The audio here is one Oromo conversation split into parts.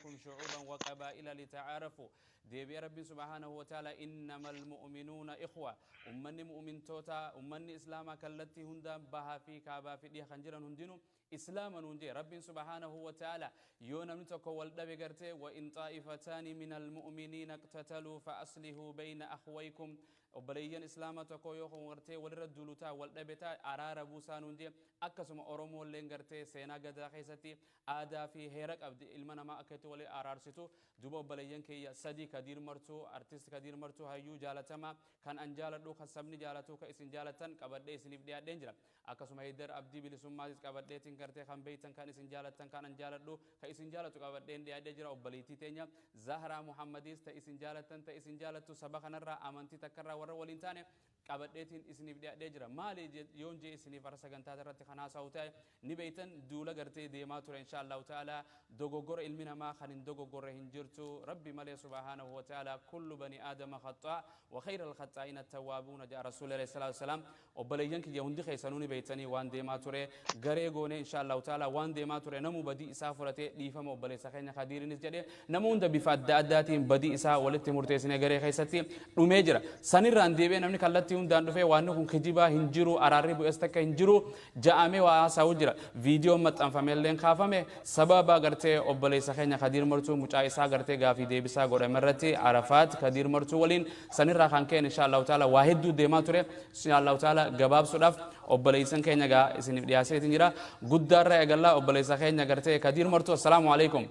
جعلناكم شعوبا وقبائل لتعارفوا ديبي ربي سبحانه وتعالى إنما المؤمنون إخوة أمني مؤمن توتا أمني إسلاما كالتي هندا بها في كعبا في دي خنجرا هندينو إسلاما هندي ربي سبحانه وتعالى يونا نتكو والدبي قرتي وإن طائفتان من المؤمنين اقتتلوا فأصلحوا بين أخويكم وبليين إسلاما تكو يوخو ورتي والردولوتا والدبتا أرار بوسان هندي أكسم أرومو اللين قرتي سينا قدا خيستي آدا في هيرك أبدي إلمنا ما أكتو ولي أرارسيتو دوبو بليين كي سدي كدير مرتو أرتست كدير مرتو هايو جالتما كان أنجالتو خسبني جالتو كإسن جالتن كبردي سنف ديا دينجرا أكسم هيدر أبدي بلسمازيس كبردي تنكرتي خم بيتن كان إسن جالتن كان أنجالتو كإسن جالتو كبردين ديا دينجرا وبليتي تينيا زهرة محمديس تإسن جالتن تإسن جالتو سبخنا الرا أمانتي تكرر ورا ولينتاني كبرديتين إسنف ديا دينجرا مالي يونجي إسنف فرسكن تاترت خناسا وتاي نبيتن دولا قرتي ديماتور إن شاء الله تعالى دوغور علمنا ما خلين دوغور هنجرتو ربي ملي سبحانه وتعالى كل بني آدم خطاء وخير الخطائين التوابون جاء رسول الله صلى الله عليه وسلم وبلينك يهندي خيسانوني بيتني وان ديماتور غريغوني إن شاء الله تعالى وان ديماتور نمو بدي إسافرته ليفهم وبلي سخين خدير نسجد نمو عند بفاد داتين بدي إسا ولت مرتسين غري خيستي رميجرا سنير رانديبه نمني كلتي هم داندو في وانو كن خجيبا هنجرو أراري بو استك هنجرو جامي واساوجرا فيديو مت أنفاميلين خافمه سببا غرتي وبلي سخين خدير مرتو مجايسا غرتي غافي ديبسا غور مرتي عرفات خدير مرتو ولين سنير راخان كين إن شاء الله تعالى واحد دو ديماتور إن شاء الله تعالى جباب سوداف وبلي سخين جا اسني بدياسه تنجرا غدار رأيغلا وبلي سخين غرتي خدير مرتو السلام عليكم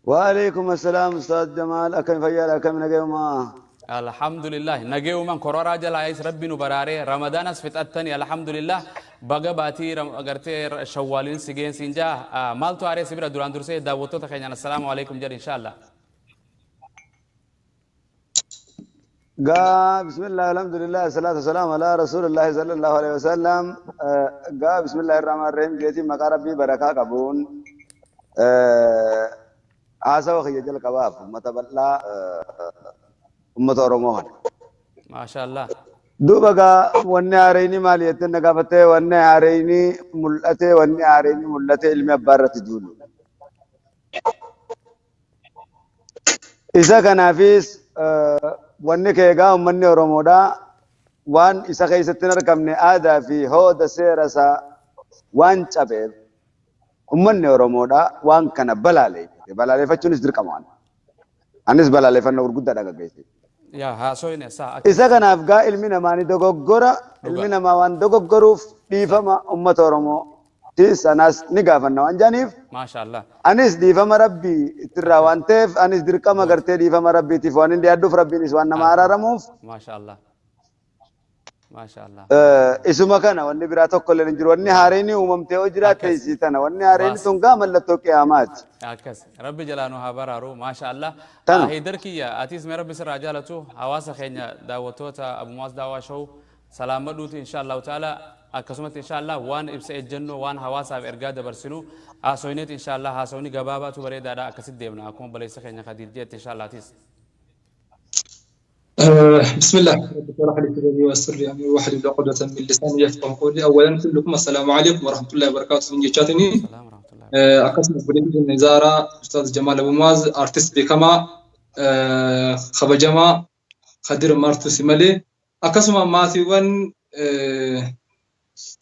وعليكم السلام أستاذ جمال أكن فيال أكن نجيوما الحمد لله نجيوما كورا جل عيس ربي نبراره رمضان أسفت التاني الحمد لله بقى باتي أجرتي شوالين سجين سنجا مالتو عاري سبرا دوران درسي دعوتو تخينا السلام عليكم جل إن شاء الله بسم الله الحمد لله الصلاة والسلام على رسول الله صلى الله عليه وسلم بسم الله الرحمن الرحيم جيتي مقاربي بركة كبون عاسا وخي جل كباب متبلا أمة ما شاء الله دوبا وني عاريني مالية نقافته وني عاريني ملته وني عاريني ملته علمي أبارة جولو إذا كان فيس وني كيغا ومني ورمودا وان إذا خيستنا ركمني آدا في هود سيرسا وان شباب ومني ورمودا وان كان بلالي فتشونس در كمان أنس بلالي فنور قد دادا قيسي يا ها سوينا سا إذا كان أفقا علمنا ماني دوغورا علمنا ما وان دوغوروف ديفما أمة ورمو تيس أناس نقافنا وان جانيف ما شاء الله أنس ديفما ربي ترى وان تيف أنس در كما قرتي ديفما ربي تيف وان دي أدوف ربي نسوان نمارا رموف ما شاء الله ما شاء الله اسمه كنا واني براتو كل نجر واني هاريني وممتى وجرات تيسيتنا واني هاريني تونغا ملتو قيامات أكس ربي جلانو هبارارو ما شاء الله هيدر كيا أتيس ميرا بسر رجالته حواس خينيا دعوتوتا أبو مواز دعوة شو سلام دوت إن شاء الله تعالى أكسمت إن شاء الله وان إبس الجنة وان حواس أرجاد برسلو أسوينت إن شاء الله أسويني جبابة تبري دارا أكسد ديمنا أكون بليس خينيا خدير جت إن شاء الله تيس بسم الله اشرح لي صدري ويسر لي امري واحلل عقدة من لساني يفقهوا قولي. اولا كلكم السلام عليكم ورحمه الله وبركاته. من جاتني السلام ورحمة الله اقسم بليد النزارة استاذ جمال ابو مواز ارتست بكما خبجما خدير مارتو سيمالي اقسم ماتي ون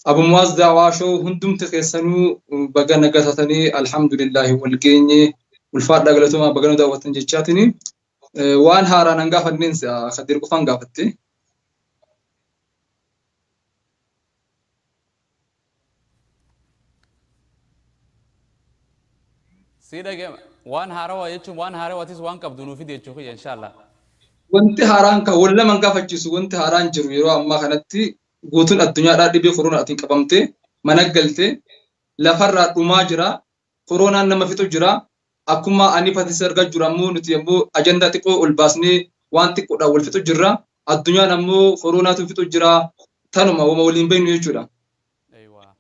ابو مواز دعواشو هندم تخيسنو بغا نغاتتني الحمد لله والجيني والفاد دغلتما بغا دعوتن جاتني وان هاران انغاف الناس خدير قفان غافتي سيدا جم وان هاروا يجوا وان هاروا تيس وان كبدونو في ديتشوخي إن شاء الله وانت هاران كا ولا من غافتشيس وانت هاران جرو يرو اما كانتي غوتون الدنيا دا دبي كورونا اتين قبمتي منغلتي لفر دوما جرا كورونا نما فيتو جرا أكما أني فتي سرقة جرامو نتيمو أجندة تقو الباسني وانتي كودا والفتو جرا الدنيا نمو كورونا تفتو جرا تنما ومولين بين يجورا أيوة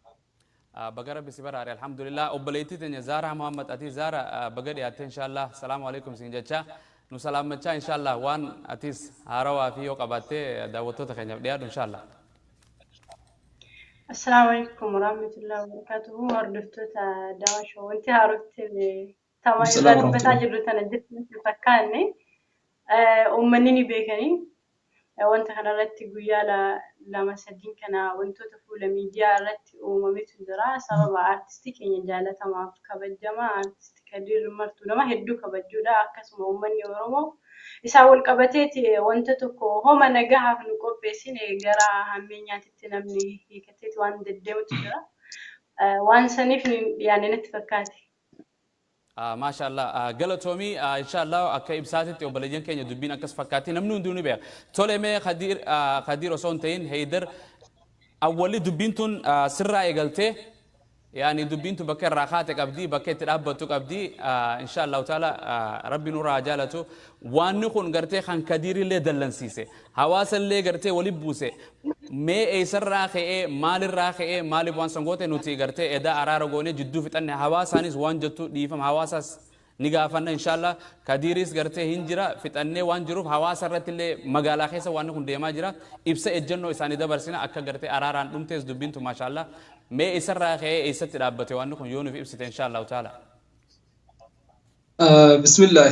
بقرا بسبر على الحمد لله وبليتي تنزارة محمد أتي زارة بقرا ياتي إن شاء الله السلام عليكم سينجتشا نسلام متشا إن شاء الله وان أتيس هاروا في يوك أباتي دعوتو تخيني بديار إن شاء الله السلام عليكم ورحمة الله وبركاته. هردفتو دawasho wanti haarotti tama irra Assalamu dubbataa warahmatullah. jirru tana jechuun fakkaanne uummanni ni beekanii wanta kanarratti guyyaa lama sadiin kana wantoota fuula miidiyaa irratti uumametu jira. Sababa artistii keenya jaalatamaaf kabajamaa artistii Kadir Martuu nama hedduu kabajuudha. Akkasuma uummanni Oromoo isaa wal qabateeti wanta tokko homa nagahaaf nu qopheessine gara hammeenyaatitti namni hiikateeti waan deddeemutu jira. Waan saniif yaadne natti fakkaate. ما شاء الله قالتومي إن شاء الله أكيد ساعتي وبلجين كين يدبين أكس فكاتي نمنون دوني بيا تولي ما خدير وصونتين هيدر أولي دبينتون سرّا يقلته يعني دبينتو بكر راحاتك أبدي بكيت الأبتك أبدي إن شاء الله تعالى ربي نور عجالته وانخون قرتي خان كدير اللي دلنسيسه حواس اللي قرتي ولي بوسه ما أيسر راخي مال الراخي مال بوان سنغوتي نوتي قرتي إذا أرارغوني جدو فتن حواسانيس وان جتو ديفم حواساس نيجافنا إن شاء الله كديريس قرتي هنجرا فتنة وان جروف حواس الرت اللي مقالة خيسة وانخون ديما جرا إبسا إجنو إساني ده برسنا أكا قرتي أراران نمتز دبينتو ما شاء الله ما إسر راخي إيسا تلابتي وانخون يونو في إبسا إن شاء الله تعالى بسم الله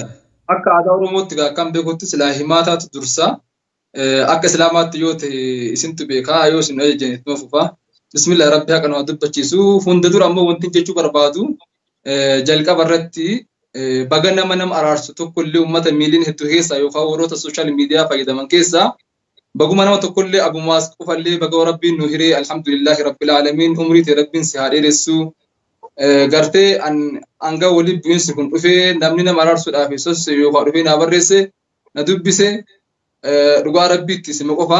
akka aadaa oromootti akkam beekutti silaa himaataatu dursa akka islaamaatti yoo ta'e isintu beekaa yoo isin ajajjan ittuma fufaa bismillah rabbi haqa nama dubbachiisu hunda dura ammoo wanti jechuu barbaadu jalqaba irratti baga nama araarsu tokkollee uummata miiliin hedduu keessaa yookaan warroota sooshaal miidiyaa fayyadaman keessaa baguma nama tokkollee abumaas qofallee baga rabbiin nu hiree alhamdulillahi rabbil aalamiin umrii ta'e rabbiin si haa dheeressu gartee anga wali bu'insi kun dhufee namni nama araarsuudhaaf sos yookaan dhufee na barreesse na dubbise dhugaa rabbiitti sima qofa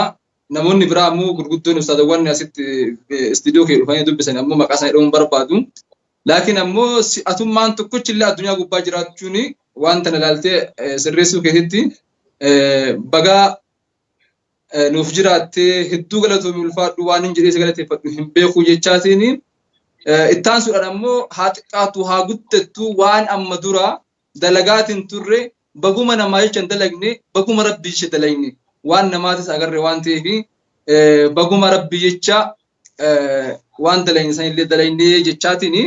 namoonni biraa ammoo gurguddoon ustaadawwan asitti istiidiyoo kee dhufanii dubbisan ammoo maqaa isaanii dhahuun barbaadu laakiin ammoo atummaan tokkochillee addunyaa gubbaa jiraachuun waan tana ilaaltee sirreessuu keessatti bagaa nuuf jiraattee hedduu galatoomii ulfaadhu waan hin jedhee galateeffadhu hin beeku jechaatiin ittaan suudhaan ammoo haa xiqqaatu haa guddattu waan amma dura dalagaatiin turre baguma namaa jecha dalagne baguma rabbii jecha dalagne waan namaatis agarre waan ta'eef baguma rabbii jecha waan dalagne sanillee dalagne jechaatiin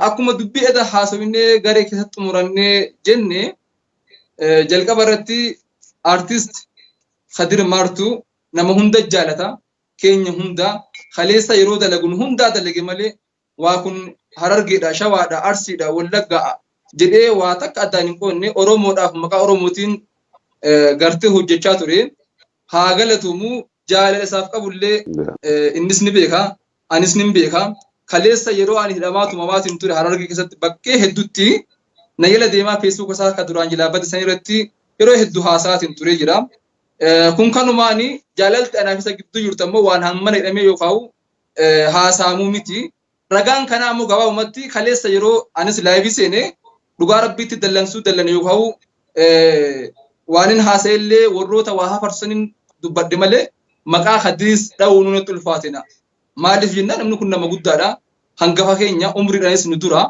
akkuma dubbii eda haasawinee garee keessatti xumurannee jenne jalqaba irratti artist Kadir Martuu nama hunda jaalata keenya hunda khaleessa yeroo dalagun hunda dalage malee waa kun Harargeedha Shawaadha Arsiidha Wallaggaa jedhee waa takka addaan hin qoonne Oromoodhaaf maqaa Oromootiin gartee hojjechaa ture haa galatumu jaalala isaaf qabullee innis ni beeka anis ni beeka khaleessa yeroo ani hidhamaatuma waatiin ture Harargee keessatti bakkee hedduutti na yala deemaa Facebook isaa akka duraan jilaabate san irratti yeroo hedduu haasaatiin ture jira kun kanumaani jaalalti anaaf isa gidduu jirtu ammoo waan hammana hidhamee yookaan haasaamuu miti ragaan kana ammoo gabaabumatti khaleessa yeroo anis laayivii seenee dhugaa rabbiitti dallansuu dallane yookaan waan hin haasa'ellee warroota waa hafarsaniin dubbadde malee maqaa Kadiris dha'uu nutti ulfaatina maaliif jenna namni kun nama guddaadha hangafa keenya umriidhaanis nu dura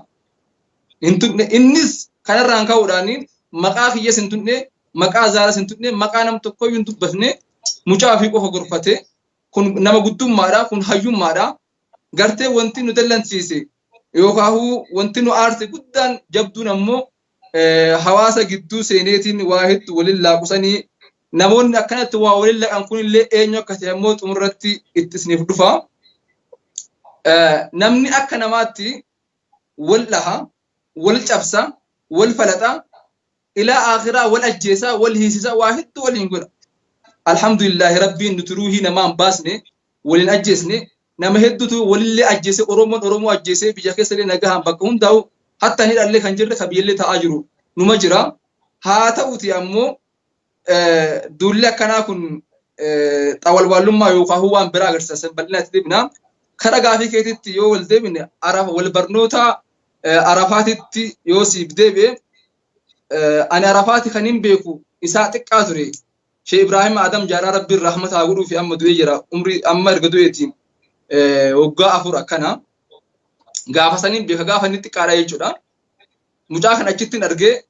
hin tuqne innis kanarraan ka'uudhaan maqaa kiyya hin tuqne maqaa zaaras hin tuqne maqaa nam tokko hin dubbatne mucaa fi qofa gorfate kun nama guddummaadha kun hayyummaadha gartee wanti nu dallansiise yookaan wanti nu aarse guddaan jabduun ammoo hawaasa gidduu seeneetiin waa hedduu waliin laaqusanii namoonni akkanatti waa waliin laqan kunillee eenyu akka ta'e ammoo xumurratti itti isiniif dhufa namni akka namaatti wal dhaha wal cabsa wal falaxa إلى آخرة والأجهزة والهيسة واحد ولين قول الحمد لله ربي نتروه نمان باسني ولين أجهزني نما هدوتو وللي أجهزة أرومو أجهزة بيجاكس اللي نجاهم بكون داو حتى هيدا اللي خنجر خبير اللي تأجرو نمجرا هاتا وتي أمو دولا كنا كن أول والما يوقع هو أم براغر ساسن بلنا تدبنا خرجا في كتير يو ولدبنا عرف والبرنوتا عرفات تي يوسي بدبه أنا عرفاتي خنين بيكو إساتك كاتوري شيء إبراهيم آدم جارا ربي الرحمة أقوله في أم دويجرا عمري أمر قدويتين وقا أفور أكنا قافا سنين بيكا قافا نتك على يجورا مجاخن أجتين أرغي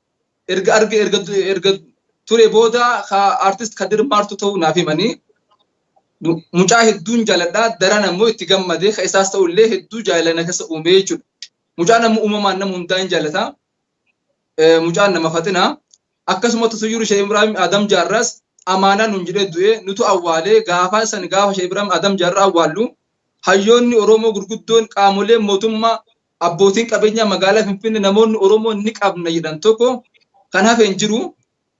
توري بودا خا artist Kadir Martuu تو نافي مني mucaa hedduun jaaladhaa daran ammoo itti gammadee ka isaas ta'ullee hedduu jaalala keessa uumee jechuudha. Mucaan ammoo uumamaan nama hundaa hin jaalataa. Mucaan nama faxinaa. Akkasuma Tusuyyuu Sheekh Ibrahim Adam Jaarraas amaanaa nun jedhee du'ee nutu awwaalee gaafa Sheekh Ibrahim Adam Jaarraa awwaallu hayyoonni Oromoo gurguddoon qaamolee mootummaa abbootiin qabeenyaa magaalaa Finfinnee namoonni Oromoo ni qabna jedhan tokko kan hafe hin jiru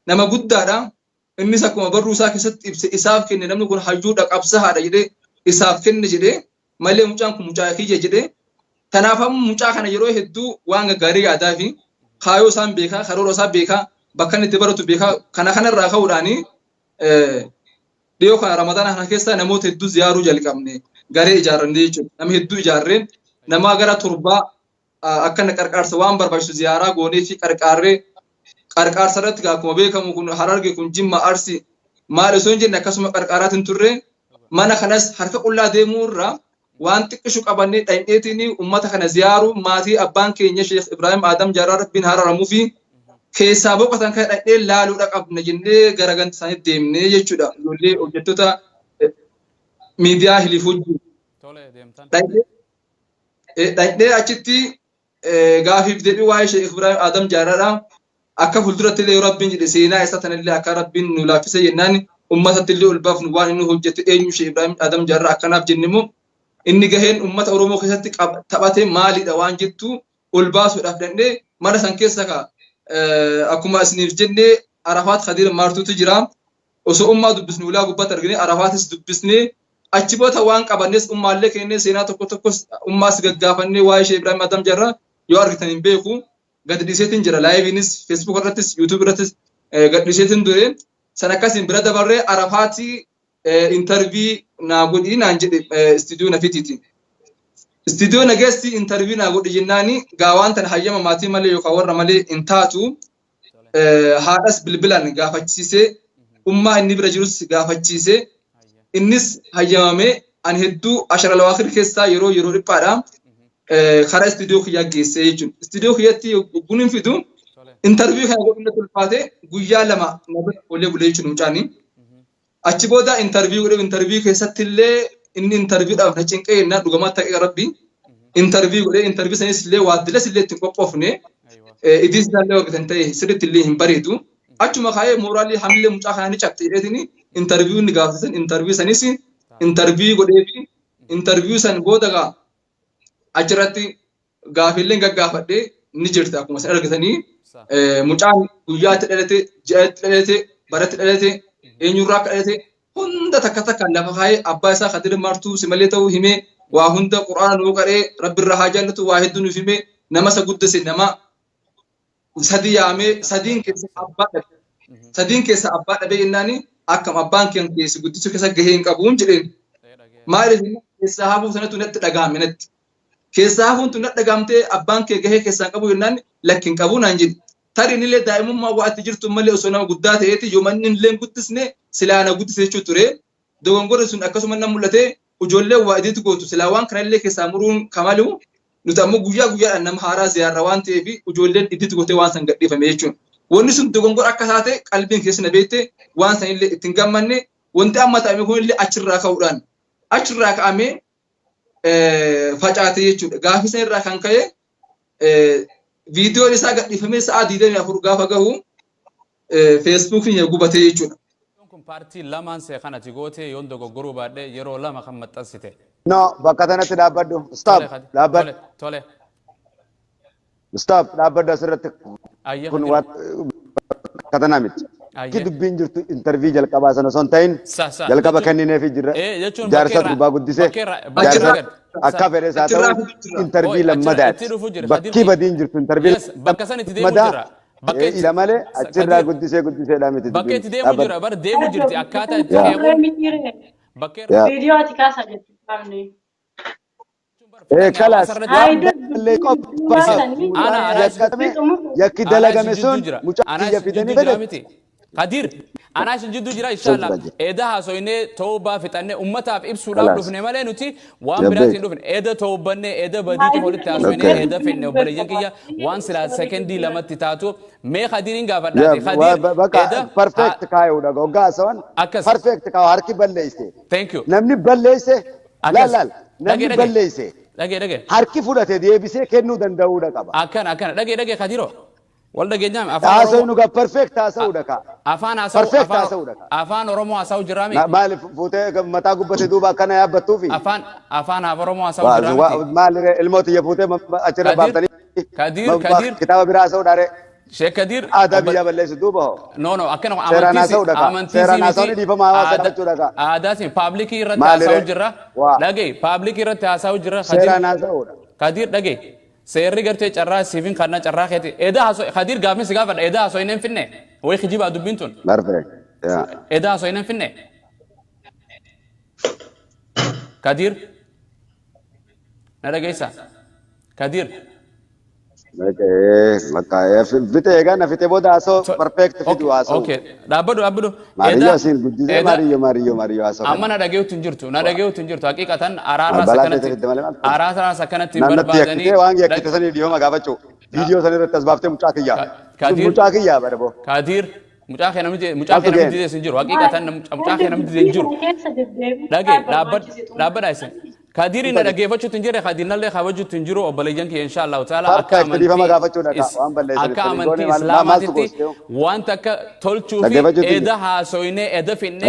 nama guddaadha. Innis akkuma barruu isaa keessatti ibse isaaf kenne namni kun hayyuudha qabsahaadha jedhee isaaf kenne jedhee malee mucaan kun mucaa kiyya jedhee kanaaf ammoo mucaa kana yeroo hedduu waan gaggaarii yaadaa fi kaayoo isaan beekaa karoora isaa beekaa bakka inni itti baratu beekaa kanarraa ka'uudhaanii dhiyoo kana ramadaana kana keessa namoota hedduu ziyaaruu jalqabne garee ijaarrannee jechuudha. Namni hedduu ijaarreen nama gara torbaa akkana qarqaarsa waan barbaachisu ziyaaraa goonee fi qarqaarsa irratti akkuma beekamu kun Hararge kun Jimma Arsi maal osoo hin jenne akkasuma qarqaaraatiin turre mana kanas harka qullaa deemuu irraa waan xiqqishu qabannee dhayneetiin uummata kana ziyaaruu maatii abbaan keenya Sheekh Ibrahim Adam Jaarraa rabbiin hararamuu fi keessaa boqotan kan dhaqnee laaluudha qabna jennee gara ganta isaaniitti deemnee jechuudha. Ijoollee hojjettoota miidiyaa hiliifuu dhaqnee achitti gaafiif deebii waa'ee Sheekh Ibrahim Adam Jaarraadha. Akka fuulduratti illee rabbiin jedhe seenaa isaa tanallee akka rabbiin nu laaffise jennaan uummatatti illee ol baafnu waan inni hojjete eenyu Sheekh Ibrahim Adam Jaarraa akkanaaf jennimu inni gaheen uummata Oromoo keessatti taphate maalidha waan jettu ol baasuudhaaf danda'e mana san keessa akkuma isiniif jennee Arafaat Khadiir Maartuutu jira. Osoo ummaa dubbisnu ulaa gubbatti argine Arafaatis dubbisnee achi booda waan qabannes ummaallee kennee seenaa tokkos ummaas gaggaafannee waa'ee Sheekh Ibrahim Adam Jaarraa yoo argitan hin beeku. Gad dhiiseetiin jira laayiviinis feesbuuk irrattis yuutuub irrattis gad dhiiseetiin ture san akkasiin bira dabarree Arafaatii intarvii naa godhii naan jedhe istiidiyoo nafitiiti. Istiidiyoo nageessi intarvii naa godhi jennaani gaawaan tana hayyama maatii malee yookaan warra malee hin taatu haadhas bilbilaan gaafachiisee ummaa inni bira jirus gaafachiisee innis hayyamamee an hedduu ashara lawaakhir keessaa yeroo dhiphaadha. Karaa istiidiyoo kiyyaa geessee jechuudha. Istiidiyoo kiyyatti ogguun hin fidu intarvii kana godhunda tulfaate guyyaa 2 nama olee bulee jechuudha mucaanii. Achi booda intarvii keessatti illee inni intarviidhaaf na cinqee yennaa dhugamaa ta'e rabbi intarvii godhee intarvii sanis illee waaddilas illee ittiin qophoofne idis illee argatan ta'e sirriitti illee hin bareedu. Achuma kaayee mooraalii hamillee mucaa kanaa ni cabte jedheetiin intarvii ni gaafatan intarvii sanis intarvii godhee fi intarvii san booda achirratti gaafiilleen gaggaafadhee ni jirti akkuma isin argitanii mucaan guyyaatti dhalate ji'atti dhalate baratti dhalate eenyurraa akka dhalate hunda takka lafa kaayee abbaa isaa Khadiir Maartuu si malee ta'uu himee waa hunda quraana nuu qaree rabbirraa haa jaallatu waa hedduu nuuf himee nama isa guddise nama sadii yaamee sadiin keessa abbaa dhabe jennaani akkam abbaan keenya keessi guddisuu keessa gahee hin qabuun jedheen maaliif keessaa hafuu sanatu natti dhagahame natti. Keessaa hafuun tun dhagahamtee abbaan kee gahee keessaan qabu yennaan lakkin qabu naan jedhi. Tariin illee daa'imummaa waa'atti jirtu malee osoo nama guddaa ta'eeti yoo manni illee guddisne silaa na guddise jechuu ture. Dogongorri sun akkasuma nama mul'ate ijoollee waa idiitu gootu silaa waan kana illee keessaa muruun kamalu nuti ammoo guyyaadhaan nama haaraa ziyaarra waan ta'eef ijoolleen idiitu gootee waan san gadhiifame jechuudha. Wanni sun dogongora akka taate qalbiin keessa na beekte waan san illee ittiin gammanne wanti amma ta'ame kun illee achirraa ka'amee facaate jechuudha. Gaafisa irraa kan ka'e viidiyoon isaa gadhiifamee sa'a 24 gaafa gahu feesbuukiin gubatee jechuudha. Kun paartii lamaan see kanatti gootee yoon dogoggoruu baadhee yeroo 2 kan maxxansite. No, bakka kanatti dhaabbadhu. Stop. Dhaabbadhu. Tole. Stop. Dhaabbadhu asirratti. Kun katana miti. Ki dubbiin jirtu intarvii jalqabaa sana osoo hin ta'in jalqaba kennineef jirra. Jaarsa gubbaa guddisee akka fedhe isaa ta'u intarvii lammadaati. Bakki badiin jirtu intarvii lammadaa ila malee achirraa guddiseedha miti. Bakka itti deemu jira bar deemu jirti akkaataa itti deemu. Viidiyoo ati kaasaa jirti qaamni. Kalas yakki dalagame sun mucaa kiyya fidanii fedhe قدير أنا عشان جدو جرا إن شاء الله إذا هاسوينه توبة فتنة أمتها بإبسو لا بلوفنا ماله نتي وان براسي لوفن إذا توبنا إذا بدي تقول تاسوينه إذا فينا وبرجين كيا وان سلا سكندي لما تتاتو ما قديرين قابل قدير إذا perfect كاي ودا غوغا سوان perfect كاو هركي بلليسه thank you نمني بلليسه لا نمني بلليسه دقي هركي فودته دي بيسه كنو دنداودا قبا أكن دقي قديرو والله جنام تاسو نوغا perfect تاسو ودكا أفان أساو perfect تاسو ودكا أفان رومو أساو جرامي مال فوته متا غبته دوبا كان يا بتوفي أفان رومو أساو جرامي مال الموت يفوته اچرا بارتني كدير كتاب براسو داره شيخ كدير آدابي يا بلش دوبا نو أكن أمانتي سيرنا دي فما واسا چودكا عادات public يرت أساو جرا لقي public يرت أساو جرا سيرنا سو كدير لقي سيري قرتي جرا سيفين خدنا جرا خيتي إذا هسو خدير قامي سقافر إذا هسو ينام فينه وي خجيب أدو بنتون perfect إذا هسو ينام فينه كدير نرى جيسا كدير مكا فيته هيغا نفيته بودا اسو perfect فيديو اسو اوكي دابدو ماريو سين گجيزه ماريو اسو اما نرى تنجرتو حقيقة أرارا سكنت بربادني وانغي كتسني ديو ما غابچو فيديو سني تسبابته مچاكيا مچاكيا بربو كادير مچاكي نمدي سنجرو حقيقة مچاكي نمدي سنجرو دغه دابد ايسن كاديري ندغيفچو تنجره خادينا له خواجو تنجرو وبليجنك ان شاء الله تعالى اكا امنتي اسلاماتي وانت تولچو في اذا هاسوينه اذا فينه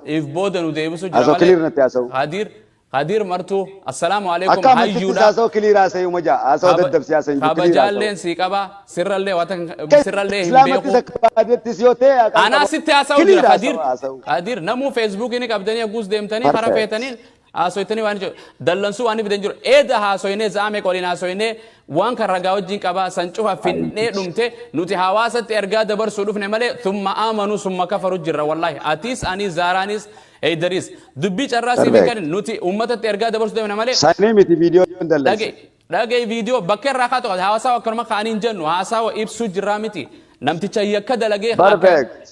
اف بودن وديبسو جمال قادر مرتو السلام عليكم حيونا اسو كليرا سيو مجا اسو ددب سياسه خبجالين سيقبا سر الله واتن سر الله اسلامتي زكبادت سيوته انا ست اسو قادر نمو فيسبوك ني قبدني غوس ديمتني خرفيتني اسويتني وانجو دلنسو واني بدنجو ايدا هاسوينه زامي قولينا اسوينه وان كرغاو جين قبا سنچوفا فينه دمته نوتي حواسه ارغا دبر سودفنه مله ثم امنوا ثم كفروا جرا والله اتيس اني زارانيس اي دريس دبي چراسي بكن نوتي امته ارغا دبر سودفنه مله سانيمتي فيديو دلس دغه فيديو بكر راخاتو حواسا وكرما خانين جنو حواسا وابسو جرامتي نمتي چيكد لگه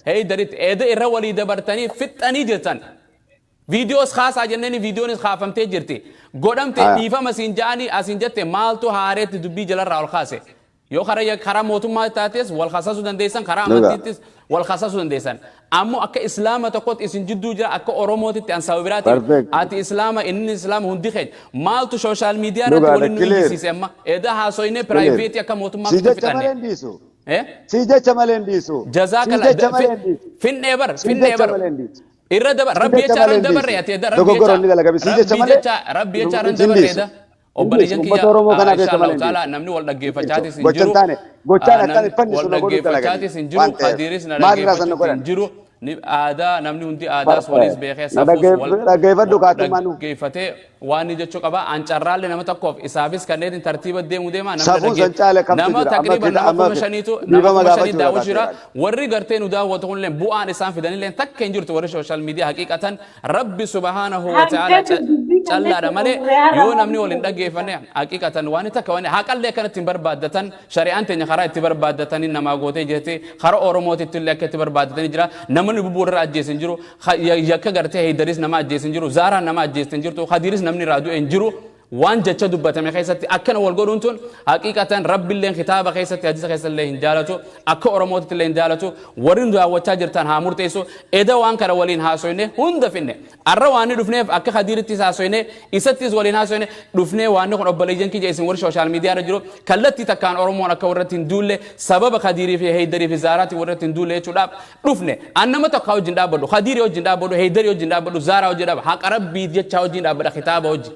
هي دريت ايدا ار ولي دبرتني فتني جتن فيديوز خاص اجنني فيديو خافمتي جرتي غودمتي ديفا مسنجاني اسنجته مالتو هارت دبي جل راول خاصه يو خرا خرا موتما تاتس والخصاص دنديسن خرا امتيس والخصاص دنديسن امو اك اسلام تقوت اسنجدو جرا اك اوروموت تنساوبرات ات اسلام ان اسلام هندي خج مالتو سوشال ميديا رت ولن سيسما ادا هاسوينه برايفيت يك موتما فتنه سيجه چملن ديسو جزاك الله فين نيبر إرادة ربي يشارن دبر يا تيدا ربي يشارن دبر يدا وبليجن كيا إن شاء الله تعالى نمني والله جيفاتي سنجرو والله جيفاتي سنجرو قديرس نرجع سنجرو آدا نمني هندي آدا سواليس بيخي سافوس جيفته واني جتشو كبا أنشرال لنما تكوف إسابيس كنيدين ترتيب الدم وديما نما تقريبا نما مشانيتو داوشيرا وري غرتين ودا وتقول لهم بو ان اسان فدان لين تك كنجرت ور سوشيال ميديا حقيقه ربي سبحانه وتعالى چلا دمله يو نمني ولين دغيفنه حقيقه واني تكواني حقل لكن تبربادتن شريعه تن خرا تبربادتن انما غوتي جتي خر اورموت تلك تبربادتن جرا نمن ببور اجيسنجرو يك غرتي هيدريس نما اجيسنجرو زارا نما اجيسنجرو خديرس نمني رادو انجرو وان جتشا دبتم خيستي أكن والقولونتون حقيقة رب الله خطاب خيستي حديث خيست الله إنجالته أك أرموت الله إنجالته ورين دعوة وتاجرتان هامور تيسو إذا وان كرولين هاسوينه هند فينه الرواني دفنه أك خديرتي هاسوينه إستيز ولين هاسوينه دفنه وانه كن أبليجن كي جايسين ور سوشيال ميديا رجلو كلتي تكان أرمون أك ورتين دولة سبب خديري في هيدري في زاراتي ورتين دولة شلاب دفنه أنما تقاو جندا بدو خديري وجندا بدو هيدري وجندا بدو زارا وجندا حق ربي يجتشاو جندا بدو خطاب وجه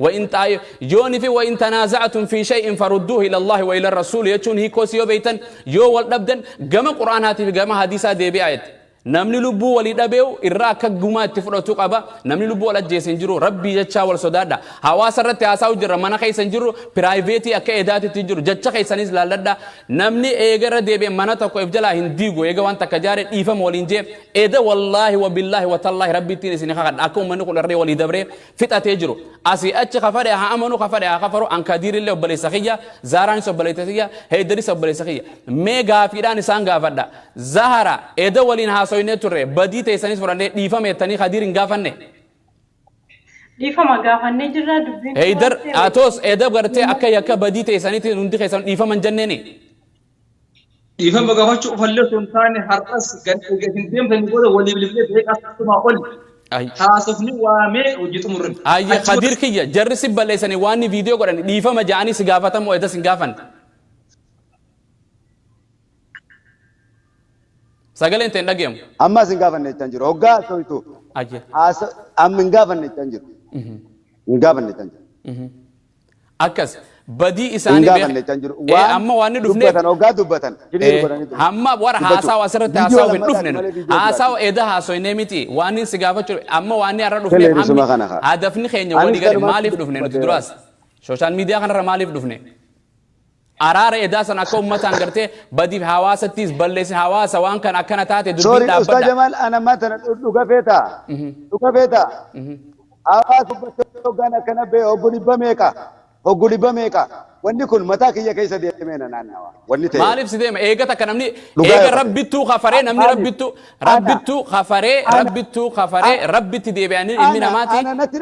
وإن تنازعتم في شيء فردوه إلى الله وإلى الرسول يجون هي كوسيو بيتن يو والدبدن جمع قرآن هاتي في جمع حديثة دي بآيات namni lubbuu walii dhabeewu irraa akka gumaa itti fudhatu qaba namni lubbuu wal ajjeesin jiru rabbii jechaa wal sodaadha hawaasa irratti haasa'u jirra mana keessan jiru piraayiveetii akka edaatitti jiru jecha keessanis laalladha namni eegarra deebi'e mana tokko if jalaa hin diigu eega waan takka jaare dhiifama waliin jee eeda wallaahi wa billaahi wa tallaahi rabbiittiin isin kakadha akka ummanni kun irree walii dabree fixatee jiru asii achi kafadhe haa amanu kafadhe haa kafaru an kadiirillee obboleessa kiyya zaaraanis obboleessa kiyya heeddaris obboleessa kiyya mee gaafiidhaan isaan gaafadha zahara eeda waliin haasoyne turre badii teessanis fudhannee dhiifama jettanii kadiir hin gaafanne dhiifama gaafannee jirra dubbiin heydar atos eeda gartee akka yakka badii teessaniitiin hundi keessan dhiifama hin jenneeni dhiifama gaafachuu ufallee osoo hin taane har'as hin deemtanii booda walii bilbilee beekaa akkasuma oli haasofni waamee hojii xumurre ayye kadiir kiyya jarri si balleessanii waan viidiyoo godhan dhiifama ja'anii si gaafatamu eedas hin gaafanne sagaleen ta'e dhageemu ammas hin gaafanne jechaan jiru hoggaa soitu ayye amma hin gaafanne jechaan jiru hin gaafanne jechaan jiru akkas badii isaanii amma waan dhufne dubbatan hoggaa dubbatan amma wara haasawa asirratti haasawa hin dhufne haasawa eeda haasoyne miti waan si gaafachuu amma waan har'a dhufne hadafni keenya walii gadi maaliif dhufne nuti duraas sooshaal miidiyaa kanarra maaliif dhufne araara edaa san akka ummataan gartee badiif hawaasattis balleessin hawaasa waan kan akkana taate dubbiin dhaabbadha. Ustaz Jamal ana matana dhuga feeta hawaasa hoggaan akkana bee hoggu dhibba meeqa wanni kun mataa kiyya keessa deemee na naannawa wanni ta'e maaliif si deema eegata akka namni eega rabbittuu kafaree namni rabbittuu kafaree rabbitti deebi'anii ilmi namaati ana natti